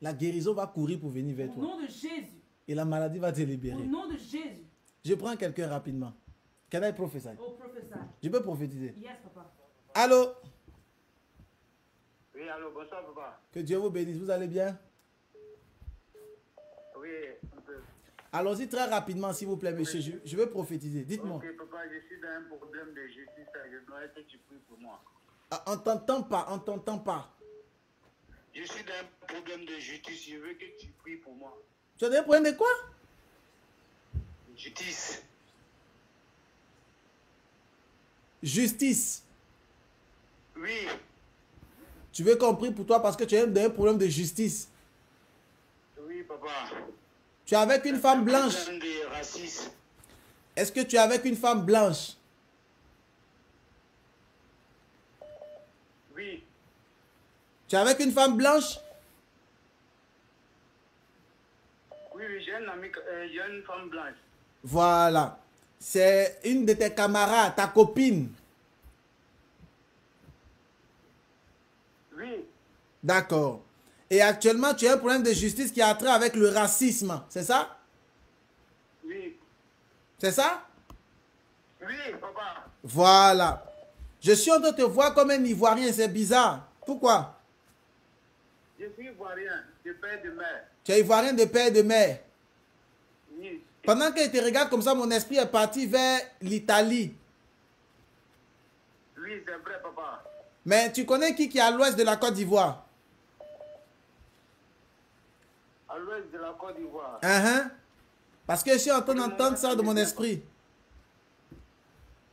La guérison va courir pour venir vers Au toi. nom de Jésus. Et la maladie va te Au libérer. nom de Jésus. Je prends quelqu'un rapidement. Can I prophesy? Oh, prophesy. Je peux prophétiser. Yes, papa. Allô? Oui, allô, bonsoir, papa. Que Dieu vous bénisse. Vous allez bien? Oui, un peu. Allons-y très rapidement, s'il vous plaît, monsieur. Je veux prophétiser. Dites-moi. Ok, papa, je suis dans un problème de justice. Je voudrais que tu pries pour moi. Ah, on t'entend pas, on t'entend pas. Je suis dans un problème de justice. Je veux que tu pries pour moi. Tu as des problèmes de quoi? Justice. Justice. Oui, Tu veux qu'on prie pour toi parce que tu as un problème de justice. oui, papa. Tu es avec une femme blanche. Un problème de racisme. Est-ce que tu es avec une femme blanche? Oui, Tu es avec une femme blanche? oui, oui, j'ai un ami, j'ai une femme blanche. Voilà. C'est une de tes camarades, ta copine. Oui, D'accord. Et actuellement, tu as un problème de justice qui a trait avec le racisme. C'est ça? oui, C'est ça? oui, papa. Voilà. Je suis en train de te voir comme un Ivoirien. C'est bizarre. Pourquoi? Je suis ivoirien, de père de mère. Tu es Ivoirien de père et de mère. Oui, Pendant que je te regarde comme ça, mon esprit est parti vers l'Italie. oui, c'est vrai, papa. Mais tu connais qui est à l'ouest de la Côte d'Ivoire? À l'ouest de la Côte d'Ivoire. Parce que je suis en train d'entendre ça de mon esprit.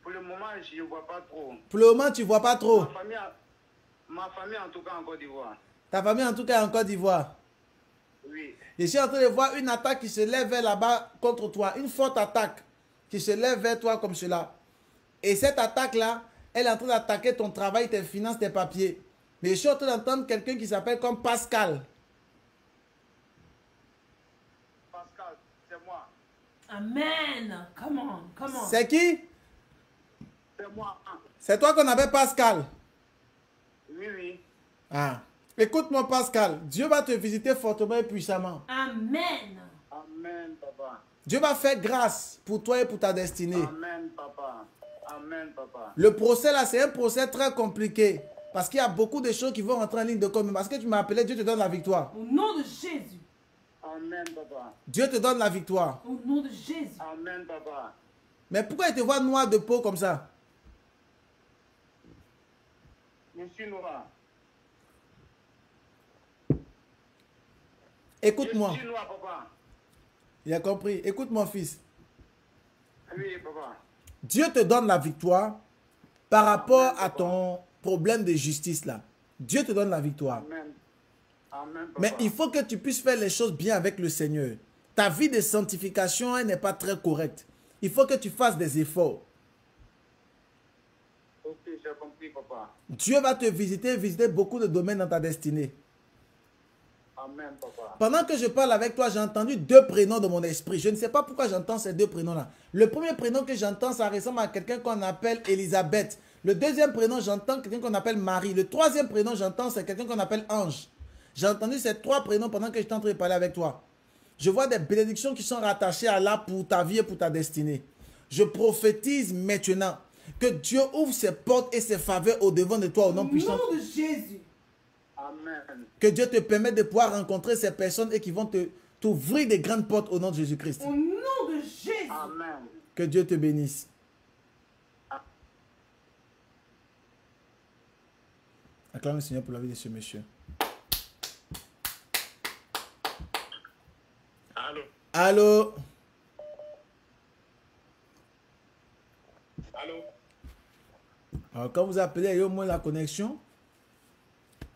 Pour le moment, je ne vois pas trop. Pour le moment, tu ne vois pas trop. Ma famille, en tout cas, en Côte d'Ivoire. Ta famille, en tout cas, est en Côte d'Ivoire. Oui, Je suis en train de voir une attaque qui se lève vers là-bas contre toi. Une forte attaque qui se lève vers toi comme cela. Et cette attaque-là, elle est en train d'attaquer ton travail, tes finances, tes papiers. Mais je suis en train d'entendre quelqu'un qui s'appelle comme Pascal. Pascal, c'est moi. Amen. Come on, come on. C'est qui? C'est moi. C'est toi qu'on appelle Pascal. Oui, oui. Ah. Écoute-moi, Pascal. Dieu va te visiter fortement et puissamment. Amen. Amen, papa. Dieu va faire grâce pour toi et pour ta destinée. Amen, papa. Amen, papa. Le procès là, c'est un procès très compliqué. Parce qu'il y a beaucoup de choses qui vont rentrer en ligne de compte. Mais parce que tu m'as appelé, Dieu te donne la victoire. Au nom de Jésus. Amen, papa. Dieu te donne la victoire. Au nom de Jésus. Amen, papa. Mais pourquoi il te voit noir de peau comme ça? Je suis noir. Écoute-moi. Je suis noir, papa. Il a compris. Écoute mon fils. Oui, papa. Dieu te donne la victoire par rapport à ton problème de justice là. Dieu te donne la victoire. Amen. Amen, papa. Mais il faut que tu puisses faire les choses bien avec le Seigneur. Ta vie de sanctification elle n'est pas très correcte. Il faut que tu fasses des efforts. Ok, j'ai compris, papa. Dieu va te visiter beaucoup de domaines dans ta destinée. Amen, papa. Pendant que je parle avec toi, j'ai entendu deux prénoms de mon esprit. Je ne sais pas pourquoi j'entends ces deux prénoms-là. Le premier prénom que j'entends, ça ressemble à quelqu'un qu'on appelle Elisabeth. Le deuxième prénom, j'entends quelqu'un qu'on appelle Marie. Le troisième prénom, j'entends, c'est quelqu'un qu'on appelle Ange. J'ai entendu ces trois prénoms pendant que j'étais en train de parler avec toi. Je vois des bénédictions qui sont rattachées à là pour ta vie et pour ta destinée. Je prophétise maintenant que Dieu ouvre ses portes et ses faveurs au-devant de toi au nom puissant. Au nom de Jésus. Amen. Que Dieu te permette de pouvoir rencontrer ces personnes et qui vont t'ouvrir des grandes portes au nom de Jésus-Christ. Au nom de Jésus. Amen. Que Dieu te bénisse. Acclame le Seigneur pour la vie de ce monsieur. Allô. Allô? Allô. Alors, quand vous appelez, il y a au moins la connexion.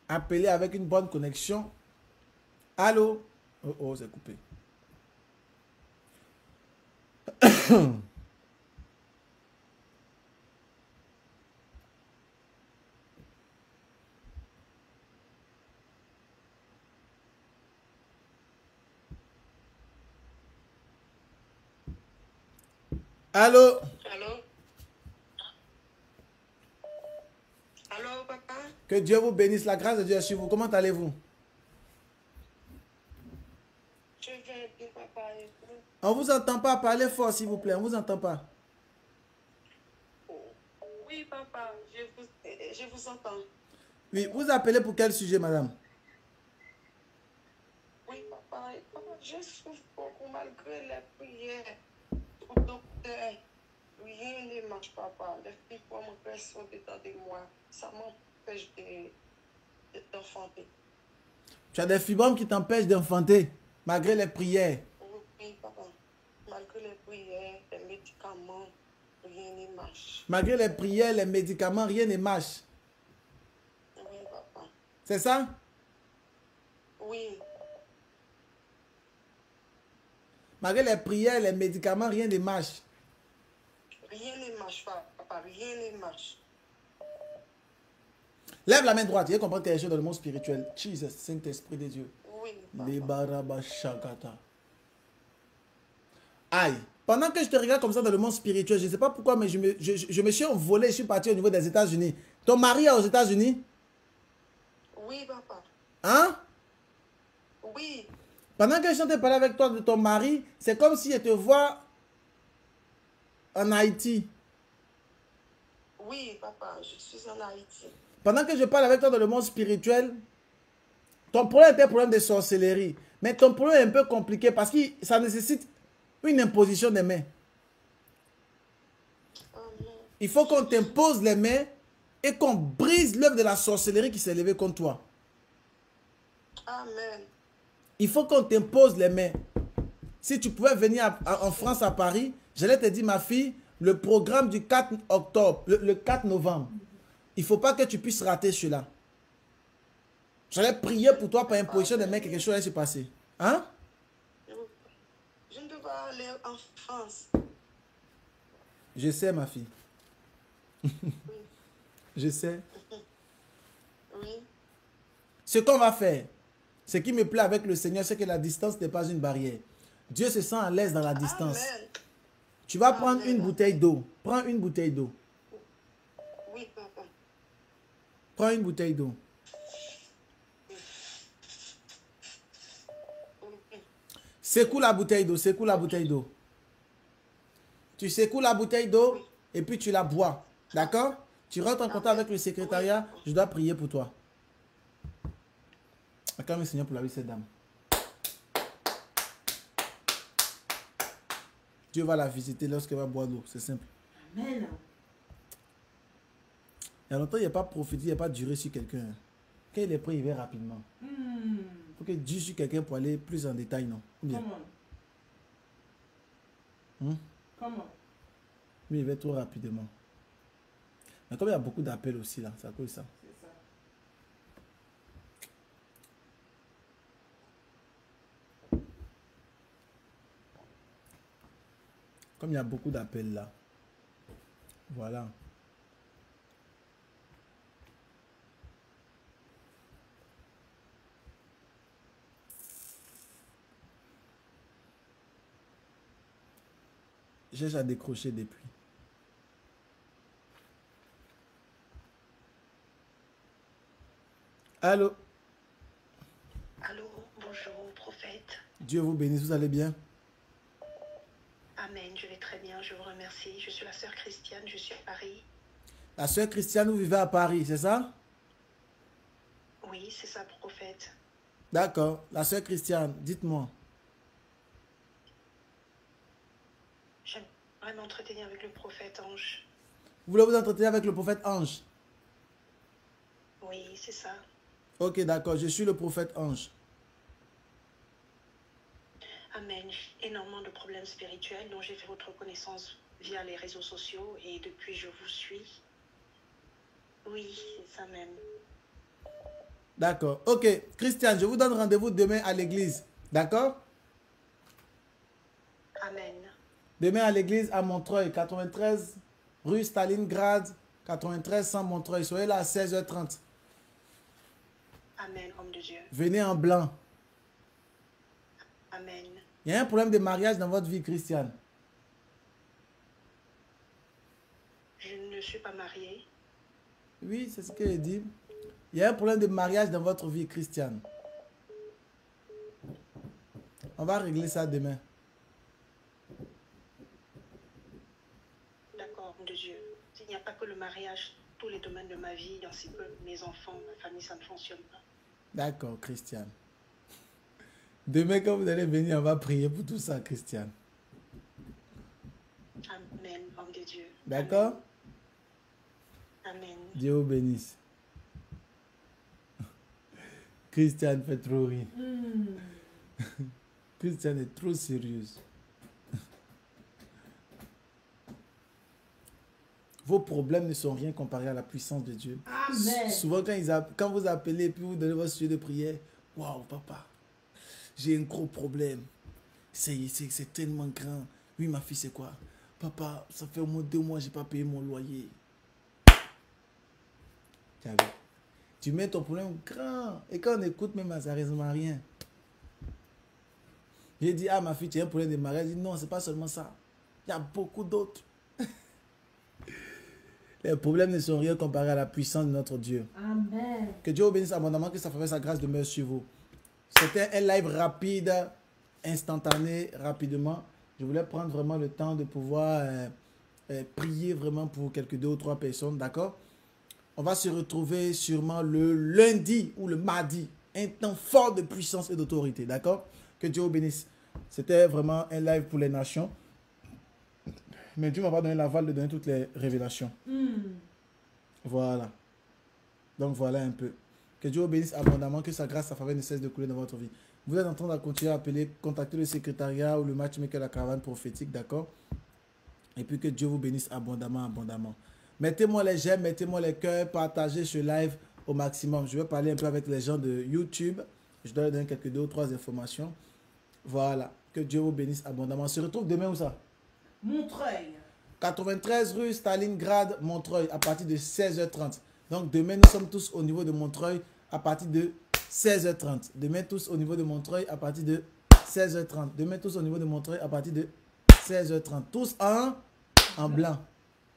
Appelez avec une bonne connexion. Allô? Oh, oh, c'est coupé. Allô? Allô? Allô, papa? Que Dieu vous bénisse. La grâce de Dieu est sur vous. Comment allez-vous? Je vais bien, papa. On ne vous entend pas. Parlez fort, s'il vous plaît. On ne vous entend pas. Oui, papa, je vous entends. Oui, vous appelez pour quel sujet, madame? Oui, papa, je souffre beaucoup malgré les prières au docteur. Rien ne marche, papa. Les filles pour me pression dedans de moi. Ça m'empêche d'enfanter. Tu as des fibromes qui t'empêchent d'enfanter, malgré les prières. Oui, papa. Malgré les prières, les médicaments, rien ne marche. Malgré les prières, les médicaments, rien ne marche. Oui, papa. C'est ça? Oui. Malgré les prières, les médicaments, rien ne marche. Rien ne marche, papa. Rien ne marche. Lève la main droite. Il faut comprendre quelque chose dans le monde spirituel. Jesus, Saint-Esprit de Dieu. Oui, Les papa. barabashakata. Aïe. Pendant que je te regarde comme ça dans le monde spirituel, je ne sais pas pourquoi, mais je me suis envolé, je suis parti au niveau des États-Unis. Ton mari est aux États-Unis? Oui, papa. Hein? Oui. Pendant que je suis en train de parler avec toi de ton mari, c'est comme si je te vois en Haïti. Oui, papa, je suis en Haïti. Pendant que je parle avec toi dans le monde spirituel, ton problème est un problème de sorcellerie. Mais ton problème est un peu compliqué parce que ça nécessite une imposition des mains. Amen. Il faut qu'on t'impose les mains et qu'on brise l'œuvre de la sorcellerie qui s'est levée contre toi. Amen. Il faut qu'on t'impose les mains. Si tu pouvais venir en France, à Paris, j'allais te dire, ma fille, le programme du 4 octobre, le 4 novembre, il ne faut pas que tu puisses rater cela. J'allais prier pour toi par imposition des mains, quelque chose allait se passer. Hein? Je ne peux pas aller en France. Je sais, ma fille. Je sais. Oui. Ce qu'on va faire, ce qui me plaît avec le Seigneur, c'est que la distance n'est pas une barrière. Dieu se sent à l'aise dans la distance. Amen. Tu vas prendre Amen. une bouteille d'eau. Prends une bouteille d'eau. Oui, papa. Prends une bouteille d'eau. Oui. Secoue la bouteille d'eau. Secoue la bouteille d'eau. Tu secoues la bouteille d'eau et puis tu la bois. D'accord? Tu rentres en contact avec le secrétariat. Je dois prier pour toi. Acclame le Seigneur pour la vie de cette dame. Dieu va la visiter lorsqu'elle va boire l'eau. C'est simple. Amen. Il y a longtemps, il n'y a pas profité, il n'y a pas duré sur quelqu'un. Quand il est prêt, il va rapidement. Il faut que Dieu sur quelqu'un pour aller plus en détail, non? Bien. Comment? Mais il va trop rapidement. Mais comme il y a beaucoup d'appels aussi là, c'est à cause de ça. C'est ça. Comme il y a beaucoup d'appels là. Voilà. J'ai déjà décroché depuis. Allô? Allô, bonjour, prophète. Dieu vous bénisse, vous allez bien? Amen, je vais très bien, je vous remercie. Je suis la sœur Christiane, je suis à Paris. La sœur Christiane, vous vivez à Paris, c'est ça? Oui, c'est ça, prophète. D'accord. La sœur Christiane, dites-moi. J'aimerais m'entretenir avec le prophète Ange. Vous voulez vous entretenir avec le prophète Ange? Oui, c'est ça. Ok, d'accord. Je suis le prophète Ange. Amen. J'ai énormément de problèmes spirituels dont j'ai fait votre connaissance via les réseaux sociaux et depuis je vous suis. Oui, c'est ça même. D'accord. Ok. Christiane, je vous donne rendez-vous demain à l'église. D'accord? Amen. Demain à l'église à Montreuil, 93 rue Stalingrad, 93 100 Montreuil. Soyez là à 16h30. Amen, homme de Dieu. Venez en blanc. Amen. Il y a un problème de mariage dans votre vie, Christiane. Je ne suis pas mariée. Oui, c'est ce que je dis. Il y a un problème de mariage dans votre vie, Christiane. On va régler ça demain. D'accord, homme de Dieu. S'il n'y a pas que le mariage, tous les domaines de ma vie, ainsi que mes enfants, ma famille, ça ne fonctionne pas. D'accord, Christiane. Demain, quand vous allez venir, on va prier pour tout ça, Christiane. Amen, homme de Dieu. D'accord? Amen. Dieu vous bénisse. Christiane fait trop rire. Christiane est trop sérieuse. Vos problèmes ne sont rien comparés à la puissance de Dieu. Amen. Souvent, quand vous appelez et puis vous donnez votre sujet de prière, waouh, papa, j'ai un gros problème. C'est tellement grand. Oui, ma fille, c'est quoi? Papa, ça fait au moins 2 mois, j'ai pas payé mon loyer. Tu as vu? Tu mets ton problème grand. Et quand on écoute, même, ça ne résout rien. J'ai dit, ah, ma fille, tu as un problème de mariage. Elle dit, non, c'est pas seulement ça. Il y a beaucoup d'autres. Les problèmes ne sont rien comparés à la puissance de notre Dieu. Amen. Que Dieu vous bénisse abondamment, que sa faveur, sa grâce demeure sur vous. C'était un live rapide, instantané, rapidement. Je voulais prendre vraiment le temps de pouvoir prier vraiment pour quelques 2 ou 3 personnes, d'accord? On va se retrouver sûrement le lundi ou le mardi. Un temps fort de puissance et d'autorité, d'accord? Que Dieu vous bénisse. C'était vraiment un live pour les nations. Mais Dieu m'a pas donné l'aval de donner toutes les révélations. Voilà. Donc voilà un peu. Que Dieu vous bénisse abondamment, que sa grâce, sa faveur ne cesse de couler dans votre vie. Vous êtes en train de continuer à appeler, contacter le secrétariat ou le matchmaker de la caravane prophétique, d'accord? Et puis que Dieu vous bénisse abondamment, abondamment. Mettez-moi les j'aime, mettez-moi les cœurs, partagez ce live au maximum. Je vais parler un peu avec les gens de YouTube. Je dois leur donner quelques 2 ou 3 informations. Voilà. Que Dieu vous bénisse abondamment. On se retrouve demain où ça? Montreuil. 93 rue Stalingrad, Montreuil, à partir de 16h30. Donc demain, nous sommes tous au niveau de Montreuil à partir de 16h30. Demain, tous au niveau de Montreuil à partir de 16h30. Demain, tous au niveau de Montreuil à partir de 16h30. Tous en blanc.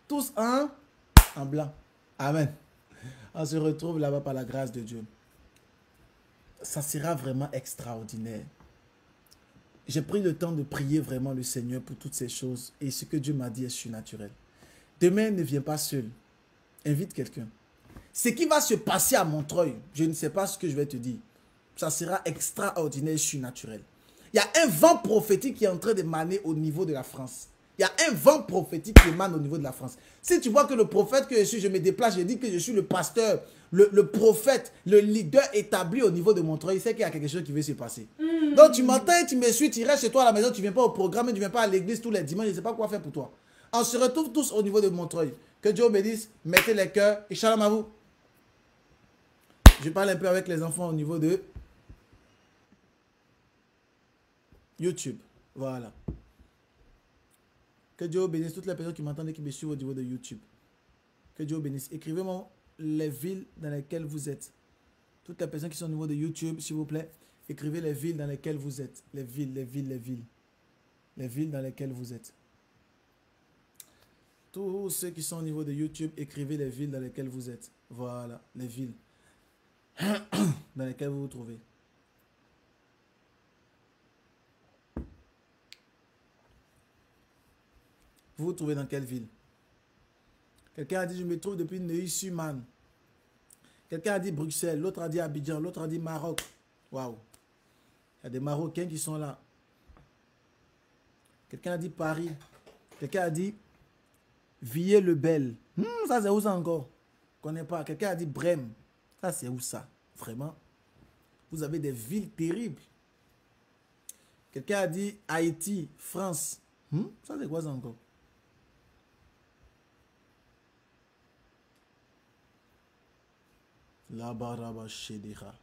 Tous en blanc. Amen. On se retrouve là-bas par la grâce de Dieu. Ça sera vraiment extraordinaire. J'ai pris le temps de prier vraiment le Seigneur pour toutes ces choses. Et ce que Dieu m'a dit est surnaturel. Demain, ne viens pas seul. Invite quelqu'un. Ce qui va se passer à Montreuil, je ne sais pas ce que je vais te dire. Ça sera extraordinaire et surnaturel. Il y a un vent prophétique qui est en train de maner au niveau de la France. Il y a un vent prophétique qui émane au niveau de la France. Si tu vois que le prophète que je suis, je me déplace, je dis que je suis le pasteur, le prophète, le leader établi au niveau de Montreuil, c'est qu'il y a quelque chose qui veut se passer. Donc tu m'entends et tu me suis, tu restes chez toi à la maison, tu ne viens pas au programme, tu ne viens pas à l'église tous les dimanches, je ne sais pas quoi faire pour toi. On se retrouve tous au niveau de Montreuil. Que Dieu bénisse, mettez les cœurs et shalom à vous. Je parle un peu avec les enfants au niveau de YouTube. Voilà. Que Dieu bénisse toutes les personnes qui m'entendent et qui me suivent au niveau de YouTube. Que Dieu bénisse. Écrivez-moi les villes dans lesquelles vous êtes. Toutes les personnes qui sont au niveau de YouTube, s'il vous plaît, écrivez les villes dans lesquelles vous êtes. Les villes, les villes, les villes. Les villes dans lesquelles vous êtes. Tous ceux qui sont au niveau de YouTube, écrivez les villes dans lesquelles vous êtes. Voilà, les villes dans lesquelles vous vous trouvez. Vous vous trouvez dans quelle ville? Quelqu'un a dit, je me trouve depuis Neuilly-sur-Marne. Quelqu'un a dit Bruxelles, l'autre a dit Abidjan, l'autre a dit Maroc. Waouh! Il y a des Marocains qui sont là. Quelqu'un a dit Paris. Quelqu'un a dit Villers-le-Bel. Ça c'est où ça encore? Je ne connais pas. Quelqu'un a dit Brême. Ça c'est où ça? Vraiment? Vous avez des villes terribles. Quelqu'un a dit Haïti, France. Ça c'est quoi ça encore? Là-bas, Chédira.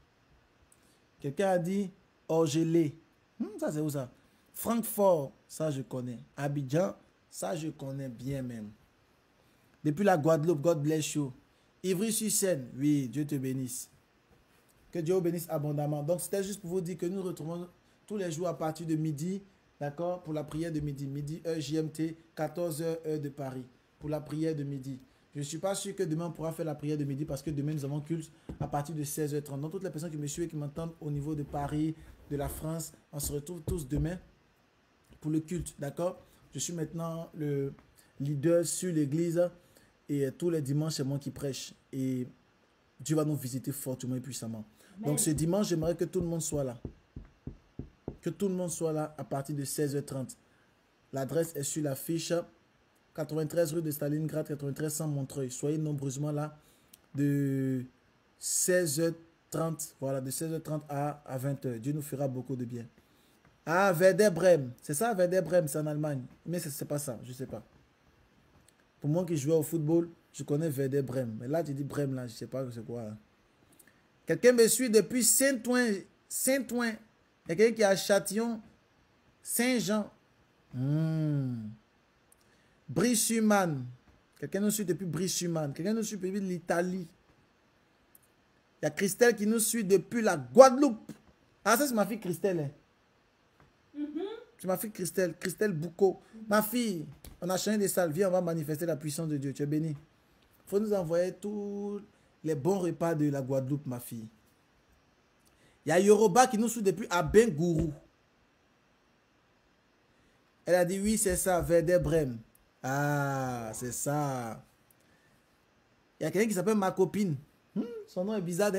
Quelqu'un a dit Orgelé. Ça c'est où ça? Francfort, ça je connais. Abidjan, ça je connais bien même. Depuis la Guadeloupe, God bless you. Ivry-sur-Seine, oui, Dieu te bénisse. Que Dieu vous bénisse abondamment. Donc c'était juste pour vous dire que nous nous retrouvons tous les jours à partir de midi, d'accord, pour la prière de midi. Midi, heure GMT, 14h, heure de Paris, pour la prière de midi. Je ne suis pas sûr que demain on pourra faire la prière de midi parce que demain nous avons culte à partir de 16h30. Donc toutes les personnes qui me suivent et qui m'entendent au niveau de Paris, de la France, on se retrouve tous demain pour le culte, d'accord? Je suis maintenant le leader sur l'église et tous les dimanches c'est moi qui prêche et Dieu va nous visiter fortement et puissamment. Donc ce dimanche, j'aimerais que tout le monde soit là. Que tout le monde soit là à partir de 16h30. L'adresse est sur la fiche. 93 rue de Stalingrad, 93 100 Montreuil. Soyez nombreusement là de 16h30, voilà, de 16h30 à 20h. Dieu nous fera beaucoup de bien. Ah, Werder Brême. C'est ça, Werder Brême, c'est en Allemagne. Mais c'est pas ça, je ne sais pas. Pour moi qui jouais au football, je connais Werder Brême. Mais là, tu dis Brême, là, je ne sais pas c'est quoi. Hein. Quelqu'un me suit depuis Saint-Ouen. Saint-Ouen. Quelqu'un qui est à Châtillon. Saint-Jean. Brie-sur-Marne. Quelqu'un nous suit depuis Brie-sur-Marne. Quelqu'un nous suit depuis l'Italie. Il y a Christelle qui nous suit depuis la Guadeloupe. Ah, ça c'est ma fille Christelle. Hein. C'est ma fille Christelle. Christelle Boucault. Ma fille, on a changé de salle. Viens, on va manifester la puissance de Dieu. Tu es béni. Il faut nous envoyer tous les bons repas de la Guadeloupe, ma fille. Il y a Yoruba qui nous suit depuis Abengourou. Elle a dit oui, c'est ça, Werder Brême. Ah, c'est ça. Il y a quelqu'un qui s'appelle ma copine. Son nom est bizarre.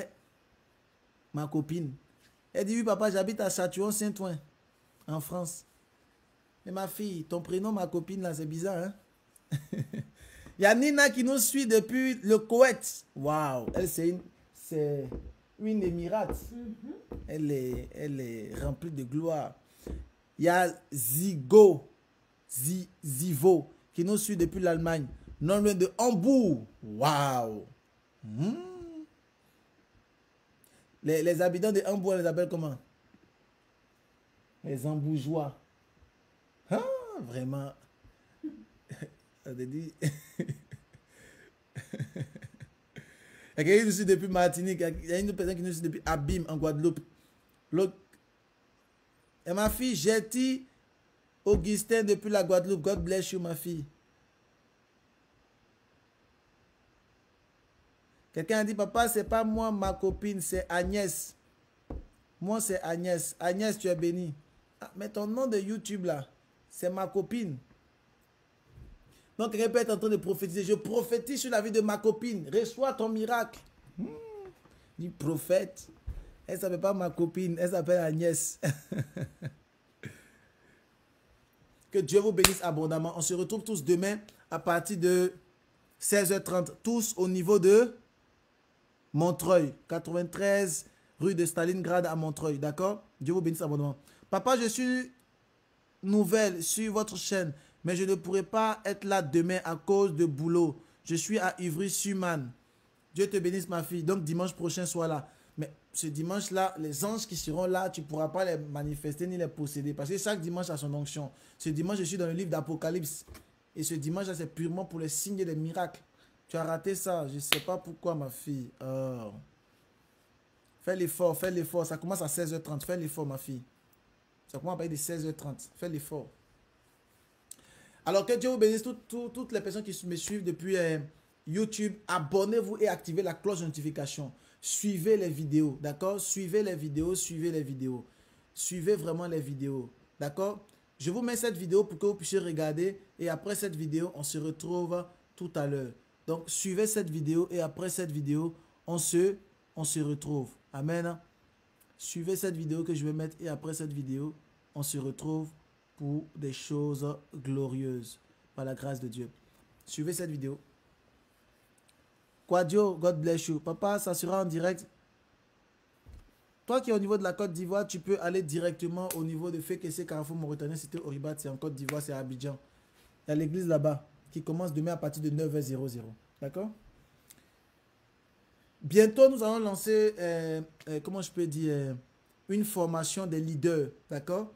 Ma copine. Elle dit oui, papa, j'habite à Châtillon-Saint-Ouen, en France. Mais ma fille, ton prénom, ma copine, là, c'est bizarre, hein? Il y a Nina qui nous suit depuis le Koweït. Waouh, elle, c'est une émirate. Elle est remplie de gloire. Il y a Zivo, qui nous suit depuis l'Allemagne, non loin de Hambourg. Waouh! Les habitants de Hambourg, on les appelle comment? Les Hambourgeois. Ah, vraiment. Ça te dit. Il y a quelqu'un qui nous suit depuis Martinique. Il y a une personne qui nous suit depuis Abim, en Guadeloupe. L'autre. Et ma fille, Jetty Augustin depuis la Guadeloupe. God bless you, ma fille. Quelqu'un a dit, papa, c'est pas moi, ma copine, c'est Agnès. Moi, c'est Agnès. Agnès, tu es bénie. Ah, mais ton nom de YouTube, là, c'est ma copine. Donc, quelqu'un peut être en train de prophétiser. Je prophétise sur la vie de ma copine. Reçois ton miracle. Dit prophète. Elle ne s'appelle pas ma copine. Elle s'appelle Agnès. Que Dieu vous bénisse abondamment. On se retrouve tous demain à partir de 16h30. Tous au niveau de Montreuil. 93 rue de Stalingrad à Montreuil. D'accord? Dieu vous bénisse abondamment. Papa, je suis nouvelle sur votre chaîne, mais je ne pourrai pas être là demain à cause de boulot. Je suis à Ivry-sur-Marne. Dieu te bénisse, ma fille. Donc, dimanche prochain, sois là. Mais ce dimanche-là, les anges qui seront là, tu ne pourras pas les manifester ni les posséder. Parce que chaque dimanche a son onction. Ce dimanche, je suis dans le livre d'Apocalypse. Et ce dimanche-là, c'est purement pour les signes et les miracles. Tu as raté ça. Je ne sais pas pourquoi, ma fille. Oh. Fais l'effort, fais l'effort. Ça commence à 16h30. Fais l'effort, ma fille. Ça commence à partir de 16h30. Fais l'effort. Alors que Dieu vous bénisse toutes les personnes qui me suivent depuis YouTube. Abonnez-vous et activez la cloche de notification. Suivez les vidéos, d'accord? Suivez les vidéos, suivez les vidéos. Suivez vraiment les vidéos, d'accord? Je vous mets cette vidéo pour que vous puissiez regarder. Et après cette vidéo, on se retrouve tout à l'heure. Donc, suivez cette vidéo et après cette vidéo, on se retrouve. Amen. Suivez cette vidéo que je vais mettre et après cette vidéo, on se retrouve pour des choses glorieuses par la grâce de Dieu. Suivez cette vidéo. Quadio, God bless you. Papa, ça sera en direct. Toi qui es au niveau de la Côte d'Ivoire, tu peux aller directement au niveau de Fekese Carrefour Mauritanie. C'était Oribat, c'est en Côte d'Ivoire, c'est à Abidjan. Il y a l'église là-bas qui commence demain à partir de 9h00. D'accord? Bientôt, nous allons lancer, comment je peux dire, une formation des leaders. D'accord?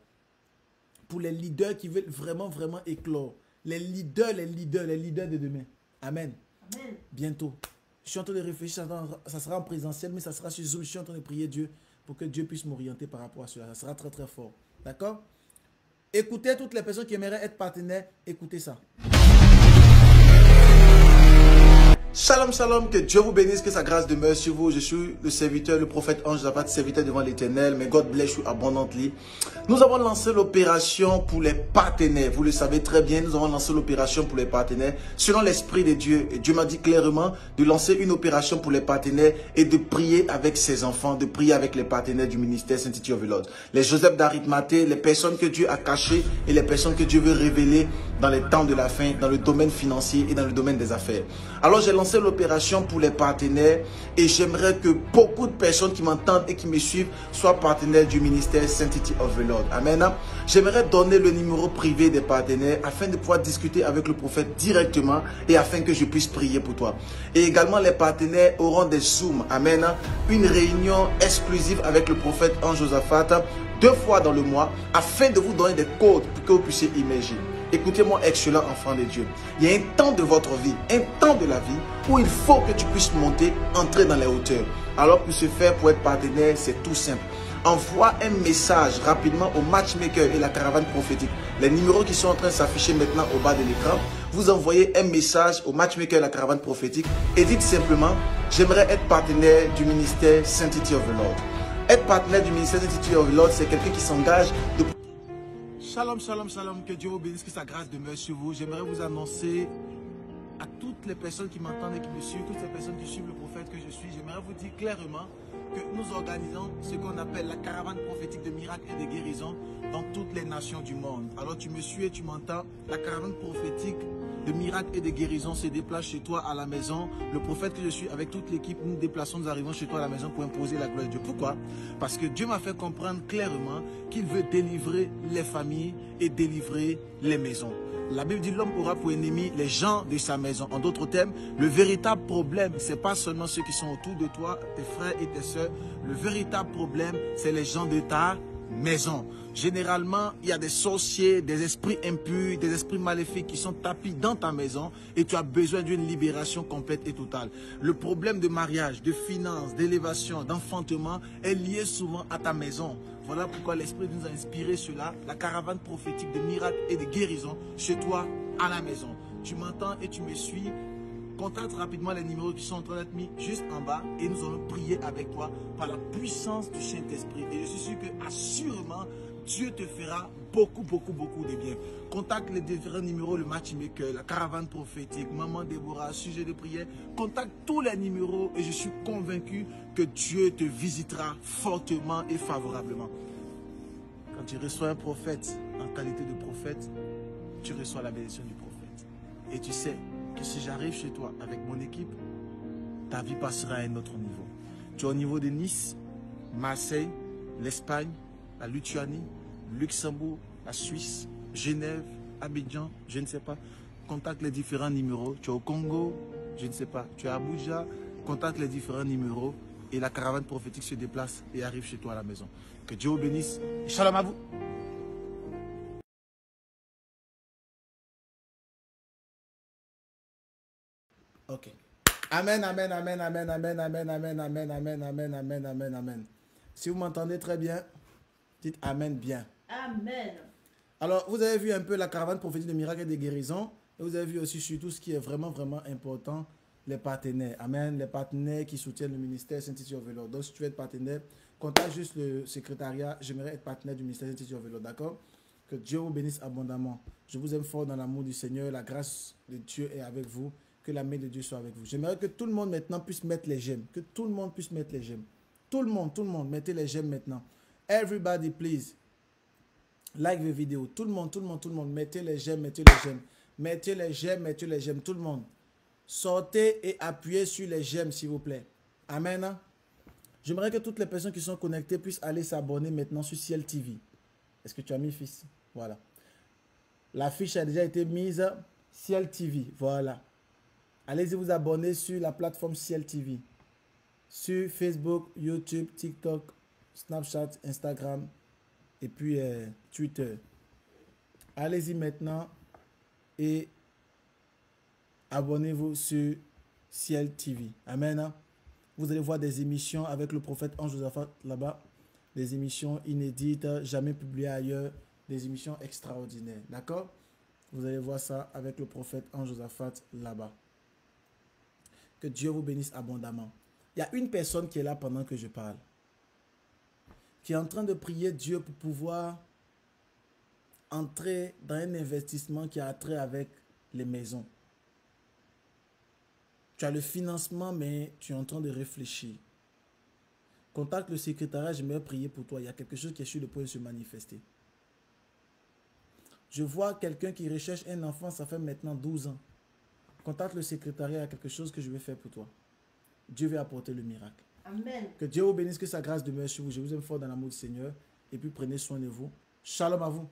Pour les leaders qui veulent vraiment, vraiment éclore. Les leaders de demain. Amen. Amen. Bientôt. Je suis en train de réfléchir, ça sera en présentiel, mais ça sera sur Zoom. Je suis en train de prier Dieu pour que Dieu puisse m'orienter par rapport à cela. Ça sera très, très fort. D'accord? Écoutez toutes les personnes qui aimeraient être partenaires. Écoutez ça. Shalom, shalom, que Dieu vous bénisse, que sa grâce demeure sur vous. Je suis le serviteur, le prophète Ange Zaphat, serviteur devant l'Éternel. Mais God bless you abundantly. Nous avons lancé l'opération pour les partenaires. Vous le savez très bien, nous avons lancé l'opération pour les partenaires selon l'Esprit de Dieu. Et Dieu m'a dit clairement de lancer une opération pour les partenaires et de prier avec ses enfants, de prier avec les partenaires du ministère Saint-Titi of the Lord. Les Joseph d'Arimathée, les personnes que Dieu a cachées et les personnes que Dieu veut révéler dans les temps de la fin, dans le domaine financier et dans le domaine des affaires. Alors j'ai lancé l'opération pour les partenaires et j'aimerais que beaucoup de personnes qui m'entendent et qui me suivent soient partenaires du ministère Saint-Titi of the Lord. Amen. J'aimerais donner le numéro privé des partenaires afin de pouvoir discuter avec le prophète directement et afin que je puisse prier pour toi. Et également les partenaires auront des Zooms. Amen. Une réunion exclusive avec le prophète Ange Josaphat 2 fois dans le mois afin de vous donner des codes pour que vous puissiez immerger. Écoutez-moi, excellent enfant de Dieu. Il y a un temps de votre vie, un temps de la vie où il faut que tu puisses monter, entrer dans les hauteurs. Alors pour ce faire, pour être partenaire, c'est tout simple. Envoie un message rapidement au matchmaker et la caravane prophétique. Les numéros qui sont en train de s'afficher maintenant au bas de l'écran. Vous envoyez un message au matchmaker et la caravane prophétique et dites simplement, j'aimerais être partenaire du ministère Saint-Titi of the Lord. Être partenaire du ministère Saint-Titi of the Lord, c'est quelqu'un qui s'engage de... Shalom, shalom, shalom, que Dieu vous bénisse, que sa grâce demeure sur vous. J'aimerais vous annoncer à toutes les personnes qui m'entendent et qui me suivent, toutes les personnes qui suivent le prophète que je suis, j'aimerais vous dire clairement que nous organisons ce qu'on appelle la caravane prophétique de miracles et de guérisons dans toutes les nations du monde. Alors tu me suis et tu m'entends, la caravane prophétique de miracles et de guérisons se déplace chez toi à la maison. Le prophète que je suis avec toute l'équipe, nous déplaçons, nous arrivons chez toi à la maison pour imposer la gloire de Dieu. Pourquoi? Parce que Dieu m'a fait comprendre clairement qu'il veut délivrer les familles et délivrer les maisons. La Bible dit l'homme aura pour ennemi les gens de sa maison. En d'autres termes, le véritable problème, ce n'est pas seulement ceux qui sont autour de toi, tes frères et tes sœurs. Le véritable problème, c'est les gens de ta maison. Généralement, il y a des sorciers, des esprits impurs, des esprits maléfiques qui sont tapis dans ta maison et tu as besoin d'une libération complète et totale. Le problème de mariage, de finances, d'élévation, d'enfantement est lié souvent à ta maison. Voilà pourquoi l'Esprit nous a inspiré cela, la caravane prophétique de miracles et de guérisons chez toi à la maison. Tu m'entends et tu me suis. Contacte rapidement les numéros qui sont en train d'être mis juste en bas et nous allons prier avec toi par la puissance du Saint-Esprit. Et je suis sûr que assurément, Dieu te fera beaucoup de bien. Contacte les différents numéros, le matchmaker, la caravane prophétique, Maman Déborah, sujet de prière. Contacte tous les numéros et je suis convaincu que Dieu te visitera fortement et favorablement. Quand tu reçois un prophète en qualité de prophète, tu reçois la bénédiction du prophète. Et tu sais que si j'arrive chez toi avec mon équipe, ta vie passera à un autre niveau. Tu es au niveau de Nice, Marseille, l'Espagne, la Lituanie, Luxembourg, la Suisse, Genève, Abidjan, je ne sais pas. Contacte les différents numéros. Tu es au Congo, je ne sais pas. Tu es à Abuja, contacte les différents numéros et la caravane prophétique se déplace et arrive chez toi à la maison. Que Dieu vous bénisse. Shalom à vous. Ok. Amen, amen, amen, amen, amen, amen, amen, amen, amen, amen, amen, amen, amen. Si vous m'entendez très bien, dites amen bien. Amen. Alors, vous avez vu un peu la caravane prophétique de miracles et de guérisons. Et vous avez vu aussi surtout ce qui est vraiment, vraiment important, les partenaires. Amen. Les partenaires qui soutiennent le ministère Saint-Titi Overlord. Donc, si tu veux être partenaire, contacte juste le secrétariat. J'aimerais être partenaire du ministère Saint-Titi Overlord. D'accord? Que Dieu vous bénisse abondamment. Je vous aime fort dans l'amour du Seigneur. La grâce de Dieu est avec vous. Que la main de Dieu soit avec vous. J'aimerais que tout le monde maintenant puisse mettre les j'aime. Que tout le monde puisse mettre les j'aime. Tout le monde, mettez les j'aime maintenant. Everybody, please. Like the vidéo. Tout le monde, mettez les j'aime, mettez les j'aime. Mettez les j'aime, mettez les j'aime. Tout le monde. Sortez et appuyez sur les j'aime, s'il vous plaît. Amen. J'aimerais que toutes les personnes qui sont connectées puissent aller s'abonner maintenant sur Ciel TV. Est-ce que tu as mis, fils? Voilà. La fiche a déjà été mise. Ciel TV, voilà. Allez-y vous abonner sur la plateforme Ciel TV. Sur Facebook, YouTube, TikTok, Snapchat, Instagram et puis Twitter. Allez-y maintenant et abonnez-vous sur Ciel TV. Amen. Vous allez voir des émissions avec le prophète Ange Josaphat là-bas. Des émissions inédites, jamais publiées ailleurs. Des émissions extraordinaires. D'accord? Vous allez voir ça avec le prophète Ange Josaphat là-bas. Que Dieu vous bénisse abondamment. Il y a une personne qui est là pendant que je parle. Qui est en train de prier Dieu pour pouvoir entrer dans un investissement qui a trait avec les maisons. Tu as le financement, mais tu es en train de réfléchir. Contacte le secrétariat, j'aimerais prier pour toi. Il y a quelque chose qui est sur le point de se manifester. Je vois quelqu'un qui recherche un enfant, ça fait maintenant 12 ans. Contacte le secrétariat, il y a quelque chose que je vais faire pour toi. Dieu va apporter le miracle. Amen. Que Dieu vous bénisse, que sa grâce demeure sur vous. Je vous aime fort dans l'amour du Seigneur. Et puis prenez soin de vous. Shalom à vous.